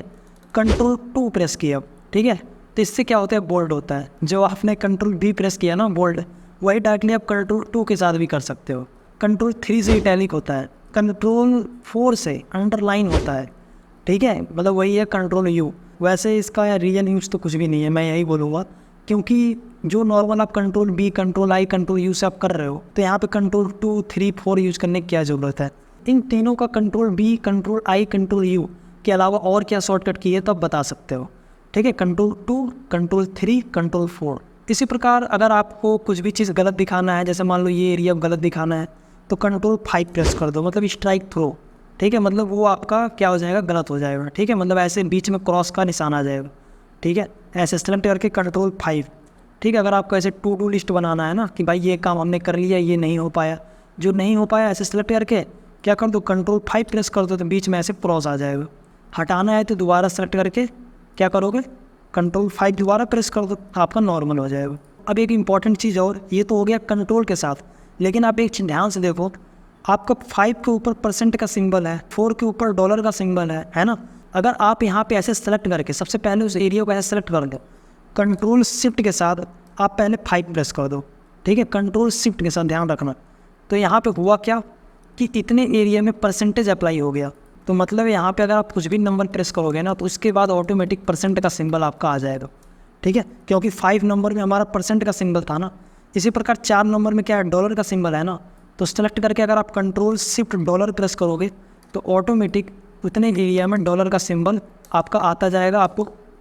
कंट्रोल 2 प्रेस किया, ठीक है, तो इससे क्या होता है, बोल्ड होता है। जो आपने कंट्रोल B प्रेस किया ना बोल्ड, वही डायरेक्टली आप कंट्रोल 2 के साथ भी कर सकते हो। कंट्रोल 3 से इटैलिक होता है, कंट्रोल 4 से अंडरलाइन होता है, ठीक है, मतलब वही है कंट्रोल U। वैसे इसका या रियल यूज तो कुछ भी नहीं है, मैं यही बोलूँगा, क्योंकि जो नॉर्मल आप control B, control I, control U से आप कर रहे हो तो यहाँ पे कंट्रोल 2, 3, 4 यूज करने की क्या ज़रूरत है। इन तीनों का control B, control I, control U के अलावा और क्या शॉर्टकट की है तो आप बता सकते हो, ठीक है। Control 2, control 3, control 4। इसी प्रकार अगर आपको कुछ भी चीज़ गलत दिखाना है, जैसे मान लो ये एरिया गलत दिखाना है तो कंट्रोल 5 प्रेस कर दो, मतलब स्ट्राइक थ्रो, ठीक है, मतलब वो आपका क्या हो जाएगा, गलत हो जाएगा, ठीक है, मतलब ऐसे बीच में क्रॉस का निशान आ जाएगा, ठीक है, ऐसे सेलेक्ट करके कंट्रोल 5, ठीक है। अगर आपको ऐसे टू डू लिस्ट बनाना है ना कि भाई ये काम हमने कर लिया, ये नहीं हो पाया, जो नहीं हो पाया ऐसे सेलेक्ट करके क्या कर दो, कंट्रोल 5 प्रेस कर दो तो बीच में ऐसे क्रॉस आ जाएगा। हटाना है तो दोबारा सेलेक्ट करके क्या करोगे, कंट्रोल 5 दोबारा प्रेस कर दो, आपका नॉर्मल हो जाएगा। अब एक इंपॉर्टेंट चीज़ और, ये तो हो गया कंट्रोल के साथ, लेकिन आप एक चीज़ ध्यान से देखो, आपका 5 के ऊपर % का सिंबल है, 4 के ऊपर डॉलर का सिंबल है ना। अगर आप यहाँ पे ऐसे सेलेक्ट करके सबसे पहले उस एरिया को ऐसे सेलेक्ट कर दो, कंट्रोल शिफ्ट के साथ आप पहले 5 प्रेस कर दो, ठीक है, कंट्रोल शिफ्ट के साथ ध्यान रखना। तो यहाँ पे हुआ क्या कि इतने एरिया में % अप्लाई हो गया, तो मतलब यहाँ पे अगर आप कुछ भी नंबर प्रेस करोगे ना तो उसके बाद ऑटोमेटिक % का सिंबल आपका आ जाएगा, ठीक है, क्योंकि 5 नंबर में हमारा % का सिंबल था ना। इसी प्रकार 4 नंबर में क्या है, डॉलर का सिंबल है ना, तो सेलेक्ट करके अगर आप कंट्रोल शिफ्ट डॉलर प्रेस करोगे तो ऑटोमेटिक उतने एरिया में डॉलर का सिंबल आपका आता जाएगा,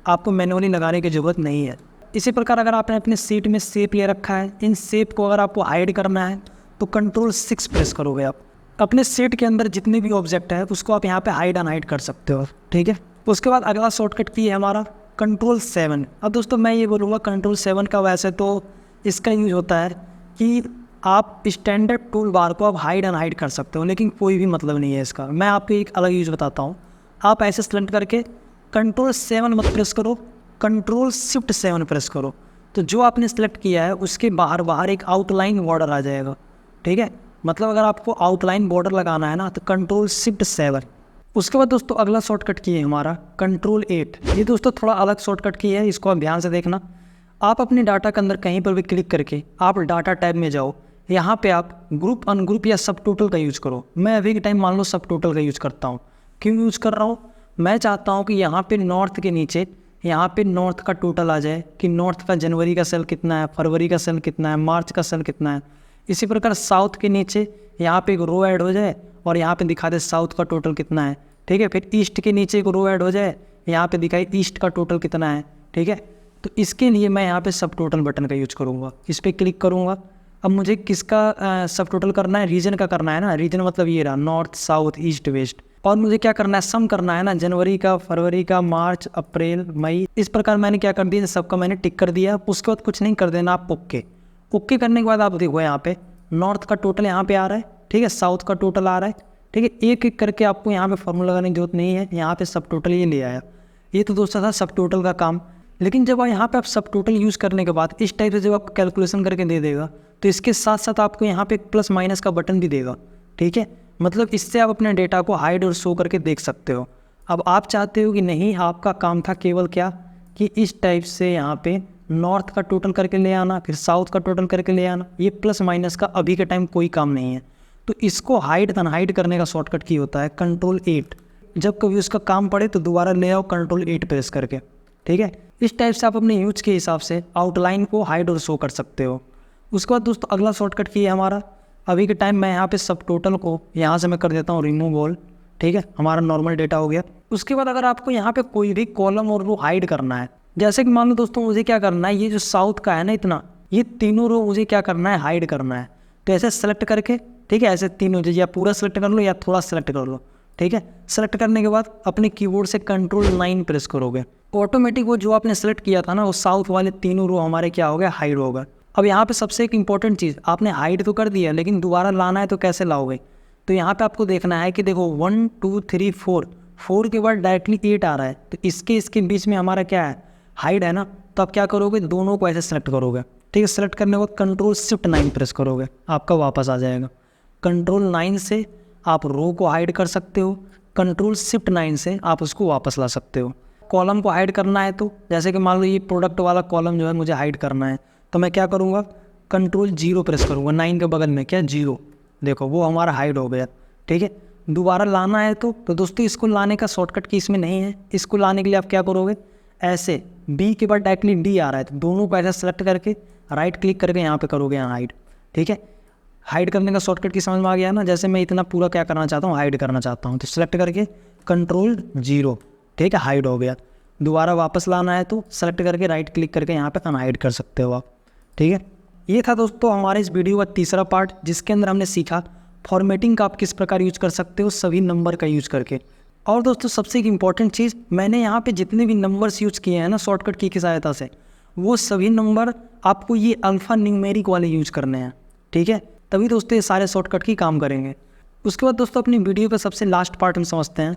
आपको मैनुअली लगाने की ज़रूरत नहीं है। इसी प्रकार अगर आपने अपने सीट में शेप ले रखा है, इन शेप को अगर आपको हाइड करना है तो कंट्रोल 6 प्रेस करोगे आप, अपने सीट के अंदर जितने भी ऑब्जेक्ट है उसको आप यहाँ पे हाइड अनहाइड कर सकते हो, ठीक है। उसके बाद अगला शॉर्टकट की है हमारा कंट्रोल 7। अब दोस्तों मैं ये बोलूँगा कंट्रोल 7 का वैसे तो इसका यूज होता है कि आप स्टैंडर्ड टूल बार को आप हाइड अनहाइड कर सकते हो, लेकिन कोई भी मतलब नहीं है इसका। मैं आपको एक अलग यूज बताता हूँ। आप ऐसे सेलेक्ट करके कंट्रोल 7 मत प्रेस करो, कंट्रोल शिफ्ट 7 प्रेस करो, तो जो आपने सेलेक्ट किया है उसके बाहर एक आउटलाइन बॉर्डर आ जाएगा, ठीक है। मतलब अगर आपको आउटलाइन बॉर्डर लगाना है ना तो कंट्रोल शिफ्ट 7। उसके बाद दोस्तों अगला शॉर्टकट की है हमारा कंट्रोल 8। ये दोस्तों थोड़ा अलग शॉर्टकट की है, इसको आप ध्यान से देखना। आप अपने डाटा के अंदर कहीं पर भी क्लिक करके आप डाटा टैब में जाओ, यहाँ पे आप ग्रुप, अनग्रुप या सब टोटल का यूज़ करो। मैं अभी के टाइम मान लो सब टोटल का यूज़ करता हूँ। क्यों यूज़ कर रहा हूँ, मैं चाहता हूँ कि यहाँ पे नॉर्थ के नीचे यहाँ पे नॉर्थ का टोटल आ जाए कि नॉर्थ का जनवरी का सेल कितना है, फरवरी का सेल कितना है, मार्च का सेल कितना है। इसी प्रकार साउथ के नीचे यहाँ पे एक रो ऐड हो जाए और यहाँ पे दिखा दे साउथ का टोटल कितना है, ठीक है। फिर ईस्ट के नीचे एक रो ऐड हो जाए, यहाँ पे दिखाए ईस्ट का टोटल कितना है, ठीक है। तो इसके लिए मैं यहाँ पे सब टोटल बटन का यूज करूँगा, इस पर क्लिक करूँगा। अब मुझे किसका सब टोटल करना है, रीजन का करना है ना। रीजन मतलब ये रहा नॉर्थ, साउथ, ईस्ट, वेस्ट। और मुझे क्या करना है, सम करना है ना, जनवरी का, फरवरी का, मार्च, अप्रैल, मई। इस प्रकार मैंने क्या कर दिया, सबका मैंने टिक कर दिया। उसके बाद कुछ नहीं कर देना आप, ओके करने के बाद आप देखो यहाँ पे नॉर्थ का टोटल यहाँ पे आ रहा है, ठीक है, साउथ का टोटल आ रहा है, ठीक है। एक एक करके आपको यहाँ पे फॉर्मूला लगाने की जरूरत नहीं है, यहाँ पे सब टोटल ये ले आया। ये तो दोस्तों था सब टोटल का काम। लेकिन जब यहाँ पे आप सब टोटल यूज़ करने के बाद इस टाइप से जब आपको कैलकुलेशन करके दे देगा तो इसके साथ साथ आपको यहाँ पे प्लस माइनस का बटन भी देगा, ठीक है। मतलब इससे आप अपने डेटा को हाइड और शो करके देख सकते हो। अब आप चाहते हो कि नहीं, आपका काम था केवल क्या कि इस टाइप से यहाँ पे नॉर्थ का टोटल करके ले आना, फिर साउथ का टोटल करके ले आना। ये प्लस माइनस का अभी के टाइम कोई काम नहीं है। तो इसको हाइड अनहाइड करने का शॉर्टकट की होता है कंट्रोल 8। जब कभी उसका काम पड़े तो दोबारा ले आओ कंट्रोल 8 प्रेस करके, ठीक है। इस टाइप से आप अपने यूज के हिसाब से आउटलाइन को हाइड और शो कर सकते हो। उसके बाद दोस्तों अगला शॉर्टकट की है हमारा, अभी के टाइम मैं यहाँ पे सब टोटल को यहाँ से मैं कर देता हूँ रिमूव ऑल, ठीक है, हमारा नॉर्मल डेटा हो गया। उसके बाद अगर आपको यहाँ पे कोई भी कॉलम और रो हाइड करना है, जैसे कि मान लो दोस्तों मुझे क्या करना है, ये जो साउथ का है ना इतना, ये तीनों रो मुझे क्या करना है, हाइड करना है। तो ऐसे सेलेक्ट करके, ठीक है, ऐसे तीनों या पूरा सेलेक्ट कर लो या थोड़ा सेलेक्ट कर लो, ठीक है। सेलेक्ट करने के बाद अपने कीबोर्ड से कंट्रोल 9 प्रेस करोगे, ऑटोमेटिक वो जो आपने सेलेक्ट किया था ना, वो साउथ वाले तीनों रो हमारे क्या हो गए, हाइड हो गए। अब यहाँ पे सबसे एक इंपॉर्टेंट चीज़, आपने हाइड तो कर दिया लेकिन दोबारा लाना है तो कैसे लाओगे। तो यहाँ पे आपको देखना है कि देखो 1 2 3 4 के बाद डायरेक्टली 8 आ रहा है, तो इसके बीच में हमारा क्या है, हाइड है ना। तो आप क्या करोगे, दोनों को ऐसे सेलेक्ट करोगे, ठीक है। सेलेक्ट करने के बाद कंट्रोल 9 प्रेस करोगे, आपका वापस आ जाएगा। कंट्रोल 9 से आप रो को हाइड कर सकते हो, कंट्रोल 9 से आप उसको वापस ला सकते हो। कॉलम को हाइड करना है तो जैसे कि मान लो ये प्रोडक्ट वाला कॉलम जो है मुझे हाइड करना है, तो मैं क्या करूँगा, कंट्रोल 0 प्रेस करूँगा, 9 के बगल में क्या 0, देखो वो हमारा हाइड हो गया, ठीक है। दोबारा लाना है तो दोस्तों इसको लाने का शॉर्टकट की इसमें नहीं है। इसको लाने के लिए आप क्या करोगे, ऐसे बी के बाद डायरेक्टली डी आ रहा है तो दोनों को ऐसा सेलेक्ट करके राइट क्लिक करके यहाँ पे करोगे, यहाँ हाइड, ठीक है। हाइड करने का शॉर्टकट की समझ में आ गया ना। जैसे मैं इतना पूरा क्या करना चाहता हूँ, हाइड करना चाहता हूँ, तो सेलेक्ट करके कंट्रोल 0, ठीक है, हाइड हो गया। दोबारा वापस लाना है तो सेलेक्ट करके राइट क्लिक करके यहाँ पे अनहाइड कर सकते हो आप, ठीक है। ये था दोस्तों हमारे इस वीडियो का तीसरा पार्ट, जिसके अंदर हमने सीखा फॉर्मेटिंग का आप किस प्रकार यूज कर सकते हो सभी नंबर का यूज करके। और दोस्तों सबसे एक इम्पॉर्टेंट चीज़, मैंने यहाँ पे जितने भी नंबर्स यूज़ किए हैं ना शॉर्टकट की सहायता से, वो सभी नंबर आपको ये अल्फ़ा न्यूमेरिक वाले यूज करने हैं, ठीक है। तभी दोस्तों ये सारे शॉर्टकट की काम करेंगे। उसके बाद दोस्तों अपनी वीडियो का सबसे लास्ट पार्ट हम समझते हैं,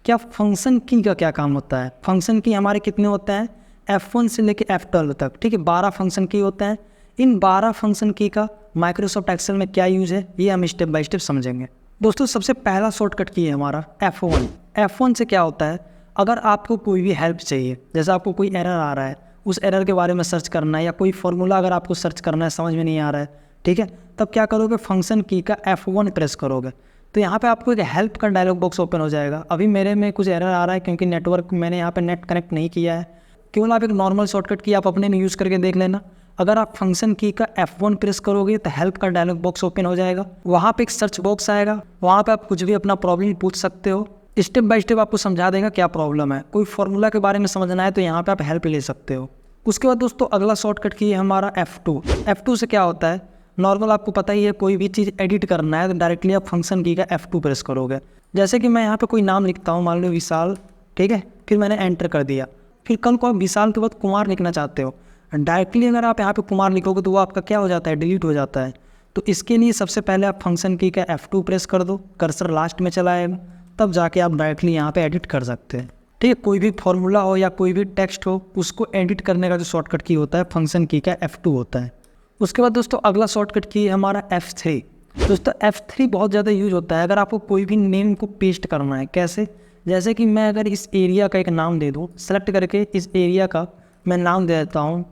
क्या फंक्शन की का क्या काम होता है। फंक्शन की हमारे कितने होते हैं, F1 से लेके F12 तक, ठीक है, 12 फंक्शन की होते हैं। इन 12 फंक्शन की का माइक्रोसॉफ्ट एक्सेल में क्या यूज़ है, ये हम स्टेप बाय स्टेप समझेंगे। दोस्तों सबसे पहला शॉर्टकट की है हमारा F1 से क्या होता है, अगर आपको कोई भी हेल्प चाहिए, जैसे आपको कोई एरर आ रहा है, उस एरर के बारे में सर्च करना है, या कोई फॉर्मूला अगर आपको सर्च करना है समझ में नहीं आ रहा है, ठीक है, तब क्या करोगे, फंक्शन की का F1 प्रेस करोगे, तो यहाँ पे आपको एक हेल्प का डायलॉग बॉक्स ओपन हो जाएगा। अभी मेरे में कुछ एरर आ रहा है क्योंकि नेटवर्क मैंने यहाँ पे नेट कनेक्ट नहीं किया है। केवल आप एक नॉर्मल शॉर्टकट की आप अपने में यूज़ करके देख लेना। अगर आप फंक्शन की का F1 प्रेस करोगे तो हेल्प का डायलॉग बॉक्स ओपन हो जाएगा, वहाँ पे एक सर्च बॉक्स आएगा, वहाँ पे आप कुछ भी अपना प्रॉब्लम पूछ सकते हो। स्टेप बाय स्टेप आपको समझा देगा क्या प्रॉब्लम है। कोई फॉर्मूला के बारे में समझना है तो यहाँ पे आप हेल्प ले सकते हो। उसके बाद दोस्तों अगला शॉर्टकट की है हमारा F2 से क्या होता है, नॉर्मल आपको पता ही है, कोई भी चीज़ एडिट करना है तो डायरेक्टली आप फंक्शन की का F2 प्रेस करोगे। जैसे कि मैं यहाँ पे कोई नाम लिखता हूँ, मान लो विशाल, ठीक है, फिर मैंने एंटर कर दिया, फिर कल को आप विशाल के बाद कुमार लिखना चाहते हो, डायरेक्टली अगर आप यहाँ पे कुमार लिखोगे तो वो आपका क्या हो जाता है, डिलीट हो जाता है। तो इसके लिए सबसे पहले आप फंक्शन की का F2 प्रेस कर दो, कर्सर लास्ट में चला आएगा, तब जाके आप डायरेक्टली यहाँ पे एडिट कर सकते हैं, ठीक है। कोई भी फॉर्मूला हो या कोई भी टेक्स्ट हो, उसको एडिट करने का जो शॉर्टकट की होता है फंक्शन की का F2 होता है। उसके बाद दोस्तों अगला शॉर्टकट की है हमारा F3। दोस्तों F3 बहुत ज़्यादा यूज होता है अगर आपको कोई भी नेम को पेस्ट करना है। कैसे, जैसे कि मैं अगर इस एरिया का एक नाम दे दूँ, सेलेक्ट करके इस एरिया का मैं नाम दे देता हूँ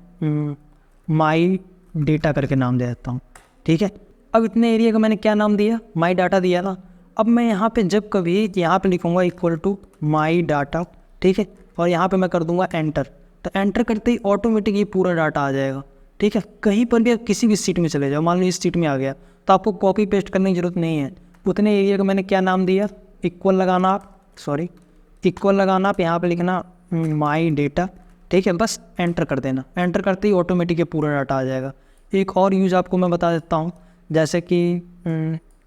माई डेटा करके नाम दे देता हूँ, ठीक है। अब इतने एरिया का मैंने क्या नाम दिया, माई डाटा दिया ना। अब मैं यहाँ पे जब कभी यहाँ पे लिखूँगा इक्वल टू माई डाटा, ठीक है, और यहाँ पे मैं कर दूँगा एंटर, तो एंटर करते ही ऑटोमेटिक ये पूरा डाटा आ जाएगा, ठीक है। कहीं पर भी आप किसी भी सीट में चले जाओ, मान लो इस सीट में आ गया, तो आपको कॉपी पेस्ट करने की ज़रूरत नहीं है। उतने एरिया का मैंने क्या नाम दिया, इक्वल लगाना आप यहाँ पे लिखना माई डेटा, ठीक है, बस एंटर कर देना। एंटर करते ही ऑटोमेटिक ये पूरा डाटा आ जाएगा। एक और यूज़ आपको मैं बता देता हूँ, जैसे कि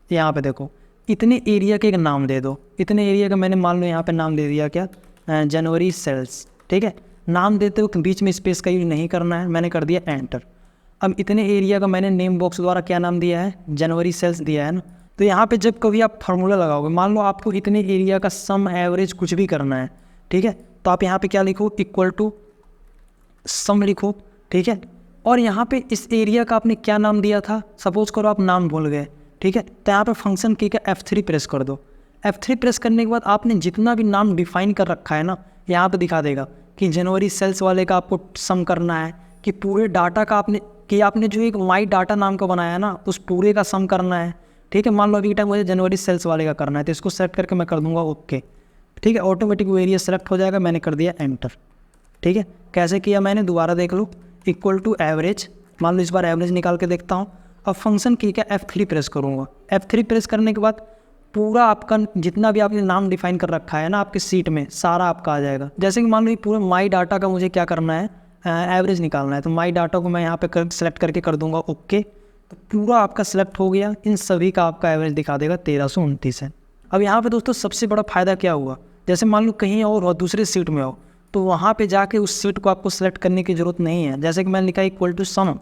यहाँ पे देखो, इतने एरिया के एक नाम दे दो। इतने एरिया का मैंने मान लो यहाँ पे नाम दे दिया क्या, जनवरी सेल्स, ठीक है। नाम देते वक्त बीच में स्पेस का यूज नहीं करना है, मैंने कर दिया एंटर। अब इतने एरिया का मैंने नेम बॉक्स द्वारा क्या नाम दिया है, जनवरी सेल्स दिया है ना। तो यहाँ पे जब कभी आप फार्मूला लगाओगे, मान लो आपको इतने एरिया का सम एवरेज कुछ भी करना है, ठीक है, तो आप यहाँ पे क्या लिखो, इक्वल टू सम लिखो, ठीक है। और यहाँ पे इस एरिया का आपने क्या नाम दिया था, सपोज करो आप नाम भूल गए, ठीक है, तो यहाँ पे फंक्शन की का F3 प्रेस कर दो। F3 प्रेस करने के बाद आपने जितना भी नाम डिफाइन कर रखा है ना, यहाँ पे दिखा देगा कि जनवरी सेल्स वाले का आपको सम करना है, कि पूरे डाटा का आपने जो एक माई डाटा नाम का बनाया है ना, उस पूरे का सम करना है। ठीक है, मान लो अभी टाइम मुझे जनवरी सेल्स वाले का करना है, तो इसको सेलेक्ट करके मैं कर दूंगा ओके। ठीक है, ऑटोमेटिक वो एरिया सेलेक्ट हो जाएगा, मैंने कर दिया एंटर। ठीक है, कैसे किया मैंने, दोबारा देख लो, इक्वल टू एवरेज, मान लो इस बार एवरेज निकाल के देखता हूँ। अब फंक्शन की क्या F3 प्रेस करूँगा। F3 प्रेस करने के बाद पूरा आपका जितना भी आपने नाम डिफाइन कर रखा है ना आपके सीट में, सारा आपका आ जाएगा। जैसे कि मान लो पूरे माई डाटा का मुझे क्या करना है, एवरेज निकालना है, तो माई डाटा को मैं यहाँ पे सेलेक्ट करके कर दूंगा ओके। तो पूरा आपका सेलेक्ट हो गया, इन सभी का आपका एवरेज दिखा देगा 1329 है। अब यहाँ पे दोस्तों सबसे बड़ा फ़ायदा क्या हुआ, जैसे मान लो कहीं और हो, दूसरे सीट में हो, तो वहाँ पे जाके उस सीट को आपको सेलेक्ट करने की ज़रूरत नहीं है। जैसे कि मैंने लिखा इक्वल टू सम।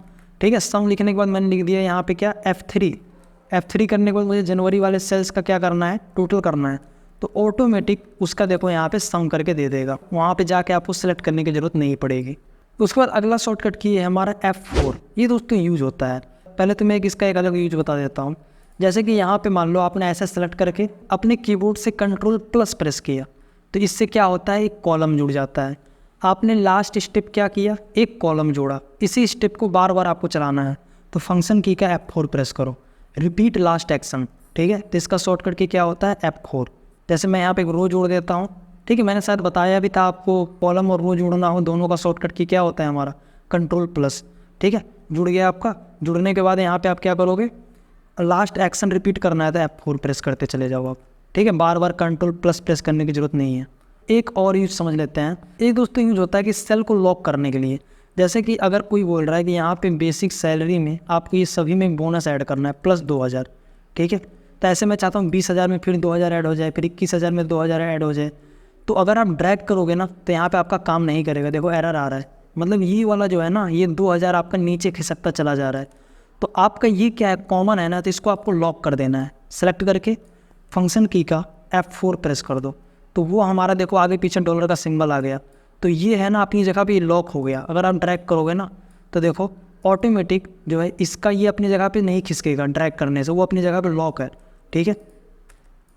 ठीक है, सम लिखने के बाद मैंने लिख दिया यहाँ पे क्या F3 करने के बाद मुझे जनवरी वाले सेल्स का क्या करना है, टोटल करना है। तो ऑटोमेटिक उसका देखो यहाँ पे सम करके दे देगा, वहाँ पे जाके आपको सेलेक्ट करने की ज़रूरत नहीं पड़ेगी। उसके बाद अगला शॉर्टकट की है हमारा F4। ये दोस्तों यूज होता है, पहले तो मैं इसका एक अलग यूज बता देता हूँ। जैसे कि यहाँ पे मान लो आपने ऐसा सेलेक्ट करके अपने कीबोर्ड से Ctrl+ प्रेस किया, तो इससे क्या होता है, एक कॉलम जुड़ जाता है। आपने लास्ट स्टेप क्या किया, एक कॉलम जोड़ा, इसी स्टेप को बार बार आपको चलाना है। तो फंक्शन की का F4 प्रेस करो, रिपीट लास्ट एक्शन। ठीक है, तो इसका शॉर्टकट की क्या होता है F4। जैसे मैं यहाँ पे एक रो जोड़ देता हूँ। ठीक है, मैंने शायद बताया भी था आपको, कॉलम और रो जोड़ना हो दोनों का शॉर्टकट की क्या होता है हमारा, Ctrl+। ठीक है, जुड़ गया आपका। जुड़ने के बाद यहाँ पे आप क्या करोगे, लास्ट एक्शन रिपीट करना है तो F4 प्रेस करते चले जाओ आप। ठीक है, बार बार Ctrl+ प्रेस करने की ज़रूरत नहीं है। एक और यूज समझ लेते हैं, एक दोस्तों यूज होता है कि सेल को लॉक करने के लिए। जैसे कि अगर कोई बोल रहा है कि यहाँ पे बेसिक सैलरी में आपको ये सभी में बोनस ऐड करना है प्लस 2000। ठीक है, तो ऐसे मैं चाहता हूँ 20,000 में फिर 2000 ऐड हो जाए, फिर 21,000 में 2000 ऐड हो जाए। तो अगर आप ड्रैग करोगे ना तो यहाँ पे आपका काम नहीं करेगा, देखो एरर आ रहा है, मतलब ये वाला जो है ना, ये 2000 आपका नीचे खिसकता चला जा रहा है। तो आपका ये क्या है, कॉमन है ना, तो इसको आपको लॉक कर देना है। सेलेक्ट करके फंक्शन की का F4 प्रेस कर दो, तो वो हमारा देखो आगे पीछे डॉलर का सिंबल आ गया। तो ये है ना अपनी जगह पे लॉक हो गया। अगर आप ड्रैग करोगे ना तो देखो ऑटोमेटिक जो है इसका ये अपनी जगह पे नहीं खिसकेगा, ड्रैग करने से वो अपनी जगह पे लॉक है। ठीक है,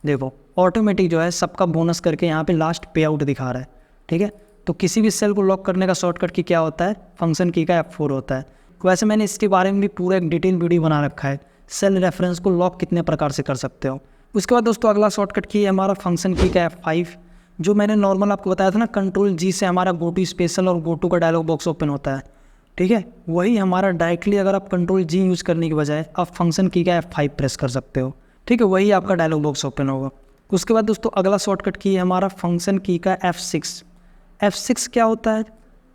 देखो ऑटोमेटिक जो है सबका बोनस करके यहाँ पे लास्ट पे आउट दिखा रहा है। ठीक है, तो किसी भी सेल को लॉक करने का शॉर्टकट की क्या होता है, फंक्शन की का F4 होता है। वैसे मैंने इसके बारे में भी पूरा एक डिटेल वीडियो बना रखा है, सेल रेफरेंस को लॉक कितने प्रकार से कर सकते हो। उसके बाद दोस्तों अगला शॉर्टकट की है हमारा फंक्शन की का F5। जो मैंने नॉर्मल आपको बताया था ना, Ctrl+G से हमारा गो टू स्पेशल और गो टू का डायलॉग बॉक्स ओपन होता है। ठीक है, वही हमारा डायरेक्टली अगर आप Ctrl+G यूज़ करने की बजाय आप फंक्शन की का F5 प्रेस कर सकते हो। ठीक है, वही आपका डायलॉग बॉक्स ओपन होगा। उसके बाद दोस्तों अगला शॉर्टकट की है हमारा फंक्शन की का F6। F6 क्या होता है,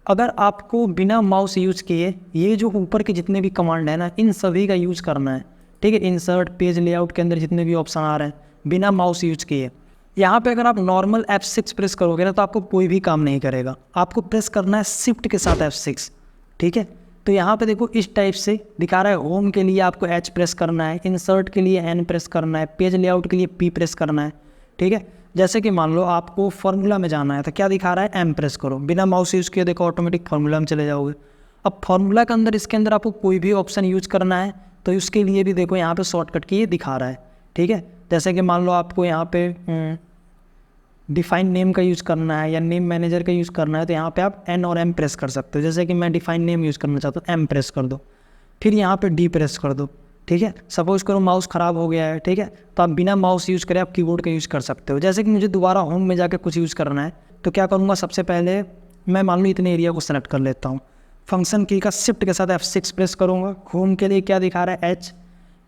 अगर आपको बिना माउस यूज़ किए ये जो ऊपर के जितने भी कमांड है ना, इन सभी का यूज़ करना है। ठीक है, इंसर्ट, पेज लेआउट के अंदर जितने भी ऑप्शन आ रहे हैं बिना माउस यूज़ किए। यहाँ पे अगर आप नॉर्मल F6 प्रेस करोगे ना तो आपको कोई भी काम नहीं करेगा, आपको प्रेस करना है शिफ्ट के साथ F6। ठीक है, तो यहाँ पे देखो इस टाइप से दिखा रहा है, होम के लिए आपको H प्रेस करना है, इंसर्ट के लिए N प्रेस करना है, पेज लेआउट के लिए P प्रेस करना है। ठीक है, जैसे कि मान लो आपको फार्मूला में जाना है तो क्या दिखा रहा है, M प्रेस करो, बिना माउस यूज़ किए देखो ऑटोमेटिक फार्मूला में चले जाओगे। अब फार्मूला के अंदर इसके अंदर आपको कोई भी ऑप्शन यूज करना है तो उसके लिए भी देखो यहाँ पे शॉर्टकट की ये दिखा रहा है। ठीक है, जैसे कि मान लो आपको यहाँ पे डिफाइन नेम का यूज़ करना है या नेम मैनेजर का यूज़ करना है तो यहाँ पे आप N और M प्रेस कर सकते हो। जैसे कि मैं डिफाइन नेम यूज़ करना चाहता हूँ, M प्रेस कर दो, फिर यहाँ पे D प्रेस कर दो। ठीक है, सपोज करो माउस ख़राब हो गया है, ठीक है, तो आप बिना माउस यूज़ करें आप कीबोर्ड का यूज़ कर सकते हो। जैसे कि मुझे दोबारा होम में जाकर कुछ यूज़ करना है तो क्या करूँगा, सबसे पहले मैं मान लो इतने एरिया को सेलेक्ट कर लेता हूँ, फंक्शन की का शिफ्ट के साथ F6 प्रेस करूँगा। होम के लिए क्या दिखा रहा है,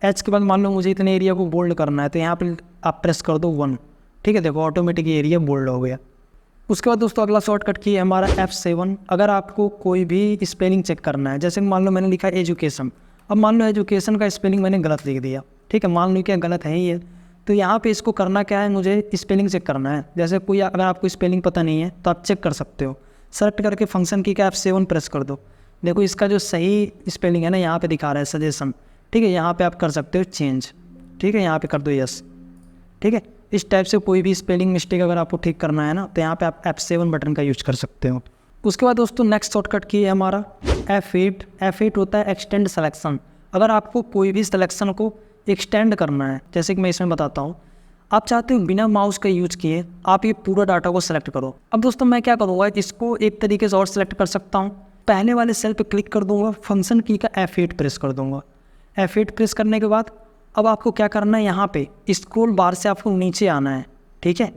H के बाद मान लो मुझे इतने एरिया को बोल्ड करना है तो यहाँ पर आप प्रेस कर दो 1। ठीक है, देखो ऑटोमेटिक एरिया बोल्ड हो गया। उसके बाद दोस्तों अगला शॉर्टकट की है हमारा F7। अगर आपको कोई भी स्पेलिंग चेक करना है, जैसे मान लो मैंने लिखा एजुकेशन, अब मान लो एजुकेशन का स्पेलिंग मैंने गलत लिख दिया। ठीक है, मान लो क्या गलत है ही है, तो यहाँ पे इसको करना क्या है, मुझे स्पेलिंग चेक करना है। जैसे कोई अगर आपको स्पेलिंग पता नहीं है तो आप चेक कर सकते हो, सेलेक्ट करके फंक्शन की का F7 प्रेस कर दो। देखो इसका जो सही स्पेलिंग है ना यहाँ पे दिखा रहा है सजेशन। ठीक है, यहाँ पे आप कर सकते हो चेंज। ठीक है, यहाँ पे कर दो यस। ठीक है, इस टाइप से कोई भी स्पेलिंग मिस्टेक अगर आपको ठीक करना है ना तो यहाँ पे आप F7 बटन का यूज कर सकते हो। उसके बाद दोस्तों नेक्स्ट शॉर्टकट की है हमारा F8। F8 होता है एक्सटेंड सिलेक्शन। अगर आपको कोई भी सिलेक्शन को एक्सटेंड करना है, जैसे कि मैं इसमें बताता हूँ, आप चाहते हो बिना माउस का यूज किए आप ये पूरा डाटा को सेलेक्ट करो। अब दोस्तों मैं क्या करूँगा, इसको एक तरीके से और सेलेक्ट कर सकता हूँ। पहले वाले सेल पे क्लिक कर दूंगा, फंक्शन की का F8 प्रेस कर दूंगा। F8 प्रेस करने के बाद अब आपको क्या करना है, यहाँ पे स्क्रॉल बार से आपको नीचे आना है, ठीक है।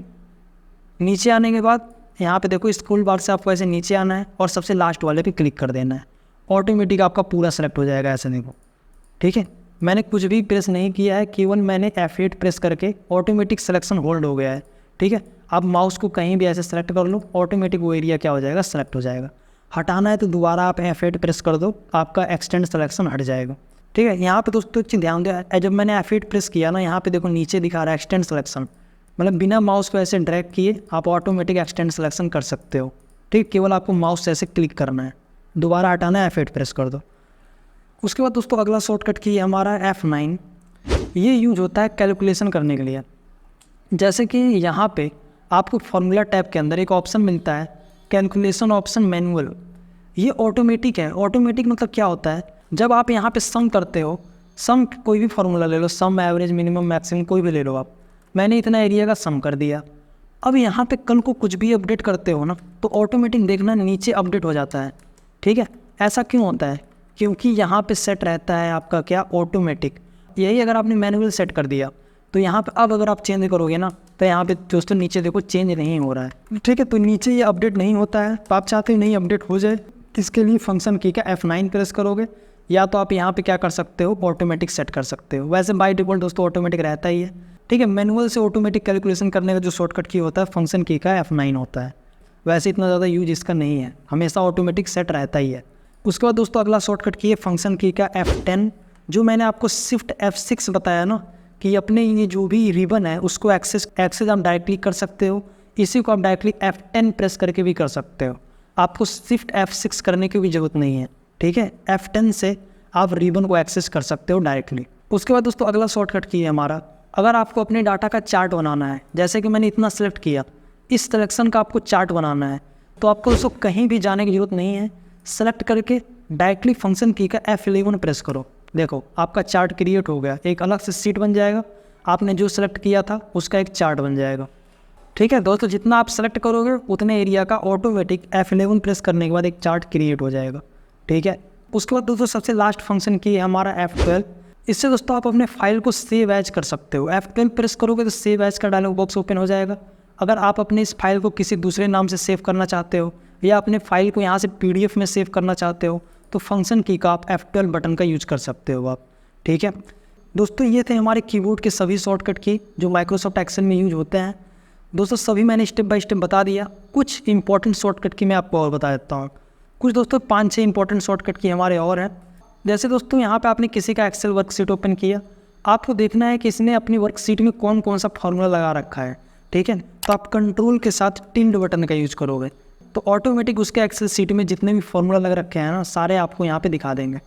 नीचे आने के बाद यहाँ पे देखो स्क्रॉल बार से आपको ऐसे नीचे आना है और सबसे लास्ट वाले पे क्लिक कर देना है। ऑटोमेटिक आपका पूरा सेलेक्ट हो जाएगा, ऐसे देखो, ठीक है। मैंने कुछ भी प्रेस नहीं किया है, केवल मैंने F8 प्रेस करके ऑटोमेटिक सिलेक्शन होल्ड हो गया है, ठीक है। आप माउस को कहीं भी ऐसे सेलेक्ट कर लो, ऑटोमेटिक वो एरिया क्या हो जाएगा, सेलेक्ट हो जाएगा। हटाना है तो दोबारा आप F8 प्रेस कर दो, आपका एक्सटेंड सिलेक्शन हट जाएगा, ठीक है। यहाँ पे दोस्तों एक चीज़ ध्यान दो, जब मैंने F8 प्रेस किया ना, यहाँ पे देखो नीचे दिखा रहा है एक्सटेंड सिलेक्शन, मतलब बिना माउस को ऐसे ड्रैग किए आप ऑटोमेटिक एक्सटेंड सिलेक्शन कर सकते हो, ठीक। केवल आपको माउस से ऐसे क्लिक करना है, दोबारा हटाना है F8 प्रेस कर दो। उसके बाद दोस्तों अगला शॉर्टकट की है हमारा F9। ये यूज होता है कैलकुलेशन करने के लिए। जैसे कि यहाँ पे आपको फार्मूला टैब के अंदर एक ऑप्शन मिलता है कैलकुलेशन ऑप्शन मैनुअल। ये ऑटोमेटिक है। ऑटोमेटिक मतलब क्या होता है, जब आप यहाँ पे सम करते हो, सम कोई भी फार्मूला ले लो, सम एवरेज मिनिमम मैक्सिमम कोई भी ले लो आप, मैंने इतना एरिया का सम कर दिया। अब यहाँ पे कल को कुछ भी अपडेट करते हो ना, तो ऑटोमेटिक देखना नीचे अपडेट हो जाता है, ठीक है। ऐसा क्यों होता है, क्योंकि यहाँ पे सेट रहता है आपका क्या, ऑटोमेटिक। यही अगर आपने मैनुअल सेट कर दिया तो यहाँ पे अब अगर आप चेंज करोगे ना, तो यहाँ पे दोस्तों नीचे देखो चेंज नहीं हो रहा है, ठीक है। तो नीचे ये अपडेट नहीं होता है, तो आप चाहते हो नहीं अपडेट हो जाए, इसके लिए फंक्शन की का F9 प्रेस करोगे, या तो आप यहाँ पे क्या कर सकते हो, ऑटोमेटिक सेट कर सकते हो। वैसे बाय डिफॉल्ट दोस्तों ऑटोमेटिक रहता ही है, ठीक है। मैनुअल से ऑटोमेटिक कैलकुलेशन करने का जो शॉर्टकट की होता है फंक्शन की का F9 होता है। वैसे इतना ज़्यादा यूज इसका नहीं है, हमेशा ऑटोमेटिक सेट रहता ही है। उसके बाद दोस्तों अगला शॉर्टकट की है फंक्शन की का F10। जो मैंने आपको शिफ्ट F6 बताया ना, कि अपने ये जो भी रिबन है उसको एक्सेस आप डायरेक्टली कर सकते हो, इसी को आप डायरेक्टली F10 प्रेस करके भी कर सकते हो। आपको शिफ्ट F6 करने की भी ज़रूरत नहीं है, ठीक है। F10 से आप रिबन को एक्सेस कर सकते हो डायरेक्टली। उसके बाद दोस्तों अगला शॉर्टकट की है हमारा, अगर आपको अपने डाटा का चार्ट बनाना है, जैसे कि मैंने इतना सेलेक्ट किया, इस सिलेक्शन का आपको चार्ट बनाना है, तो आपको उसको कहीं भी जाने की ज़रूरत नहीं है। सेलेक्ट करके डायरेक्टली फंक्शन की का F11 प्रेस करो, देखो आपका चार्ट क्रिएट हो गया, एक अलग से सीट बन जाएगा, आपने जो सेलेक्ट किया था उसका एक चार्ट बन जाएगा, ठीक है। दोस्तों जितना आप सेलेक्ट करोगे उतने एरिया का ऑटोमेटिक F11 प्रेस करने के बाद एक चार्ट क्रिएट हो जाएगा, ठीक है। उसके बाद दोस्तों सबसे लास्ट फंक्शन की है हमारा F12। इससे दोस्तों आप अपने फाइल को सेव एज कर सकते हो। F12 प्रेस करोगे तो सेव एज का डायलॉग बॉक्स ओपन हो जाएगा। अगर आप अपने इस फाइल को किसी दूसरे नाम से सेव करना चाहते हो, या अपने फाइल को यहाँ से PDF में सेव करना चाहते हो, तो फंक्शन की का आप F12 बटन का यूज कर सकते हो आप, ठीक है। दोस्तों ये थे हमारे कीबोर्ड के सभी शॉर्टकट की जो माइक्रोसॉफ्ट एक्सेल में यूज होते हैं। दोस्तों सभी मैंने स्टेप बाय स्टेप बता दिया। कुछ इंपॉर्टेंट शॉर्टकट की मैं आपको और बता देता हूँ। कुछ दोस्तों 5-6 इंपॉर्टेंट शॉर्टकट की हमारे और हैं। जैसे दोस्तों यहाँ पे आपने किसी का एक्सेल वर्कशीट ओपन किया, आपको देखना है कि इसने अपनी वर्कशीट में कौन कौन सा फार्मूला लगा रखा है, ठीक है। तो आप कंट्रोल के साथ टिल्ड बटन का यूज करोगे तो ऑटोमेटिक उसके एक्सेल शीट में जितने भी फार्मूला लग रखे हैं ना, सारे आपको यहाँ पे दिखा देंगे,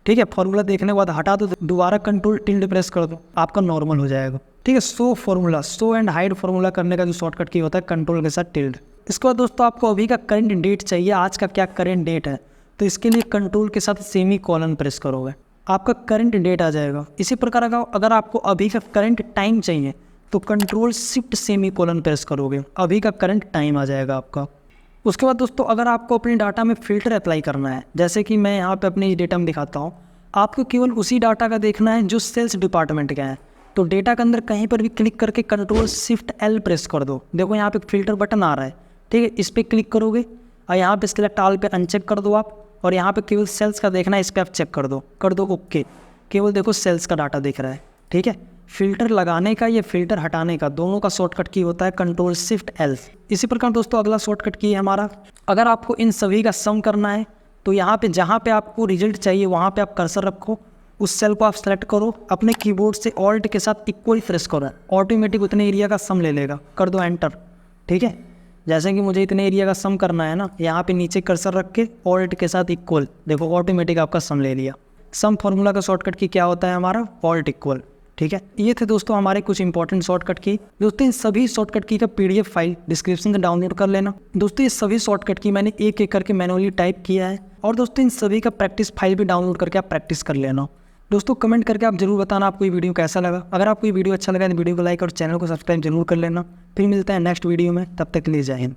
ठीक है। फार्मूला देखने के बाद हटा दो, दोबारा कंट्रोल टिल्ड प्रेस कर दो, आपका नॉर्मल हो जाएगा, ठीक है। शो एंड हाइड फार्मूला करने का जो शॉर्टकट की होता है कंट्रोल के साथ टिल्ड। इसके बाद दोस्तों आपको अभी का करंट डेट चाहिए, आज का क्या करंट डेट है, तो इसके लिए कंट्रोल के साथ सेमी कॉलन प्रेस करोगे, आपका करंट डेट आ जाएगा। इसी प्रकार अगर आपको अभी का करंट टाइम चाहिए तो control shift semi colon press करोगे, अभी का करंट टाइम आ जाएगा आपका। उसके बाद दोस्तों अगर आपको अपने डाटा में फ़िल्टर अप्लाई करना है, जैसे कि मैं यहाँ पे अपने डेटा में दिखाता हूँ, आपको केवल उसी डाटा का देखना है जो सेल्स डिपार्टमेंट का है। तो डेटा के अंदर कहीं पर भी क्लिक करके कंट्रोल शिफ्ट L प्रेस कर दो, देखो यहाँ पे फ़िल्टर बटन आ रहा है, ठीक है। इस पर क्लिक करोगे और यहाँ पे सिलेक्ट ऑल पे अनचेक कर दो आप, और यहाँ पे केवल सेल्स का देखना है, इस पर आप चेक कर दो ओके। केवल देखो सेल्स का डाटा दिख रहा है, ठीक है। फिल्टर लगाने का या फिल्टर हटाने का दोनों का शॉर्टकट की होता है कंट्रोल शिफ्ट L। इसी प्रकार दोस्तों अगला शॉर्टकट की है हमारा, अगर आपको इन सभी का सम करना है तो यहाँ पे जहाँ पे आपको रिजल्ट चाहिए वहाँ पे आप कर्सर रखो, उस सेल को आप सेलेक्ट करो, अपने कीबोर्ड से ऑल्ट के साथ इक्वल प्रेस करो, ऑटोमेटिक उतने एरिया का सम ले लेगा, कर दो एंटर, ठीक है। जैसे कि मुझे इतने एरिया का सम करना है ना, यहाँ पे नीचे कर्सर रख के ऑल्ट के साथ इक्वल, देखो ऑटोमेटिक आपका सम ले लिया। सम फॉर्मूला का शॉर्टकट की क्या होता है हमारा, ऑल्ट इक्वल, ठीक है। ये थे दोस्तों हमारे कुछ इंपॉर्टेंट शॉर्टकट की। दोस्तों इन सभी शॉर्टकट की का PDF फाइल डिस्क्रिप्शन से डाउनलोड कर लेना। दोस्तों ये सभी शॉर्टकट की मैंने एक एक करके मैनुअली टाइप किया है, और दोस्तों इन सभी का प्रैक्टिस फाइल भी डाउनलोड करके आप प्रैक्टिस कर लेना। दोस्तों कमेंट करके आप जरूर बताना आपको ये वीडियो कैसा लगा। अगर आपको ये वीडियो अच्छा लगा तो वीडियो को लाइक और चैनल को सब्सक्राइब जरूर कर लेना। फिर मिलते हैं नेक्स्ट वीडियो में, तब तक के लिए जय हिंद।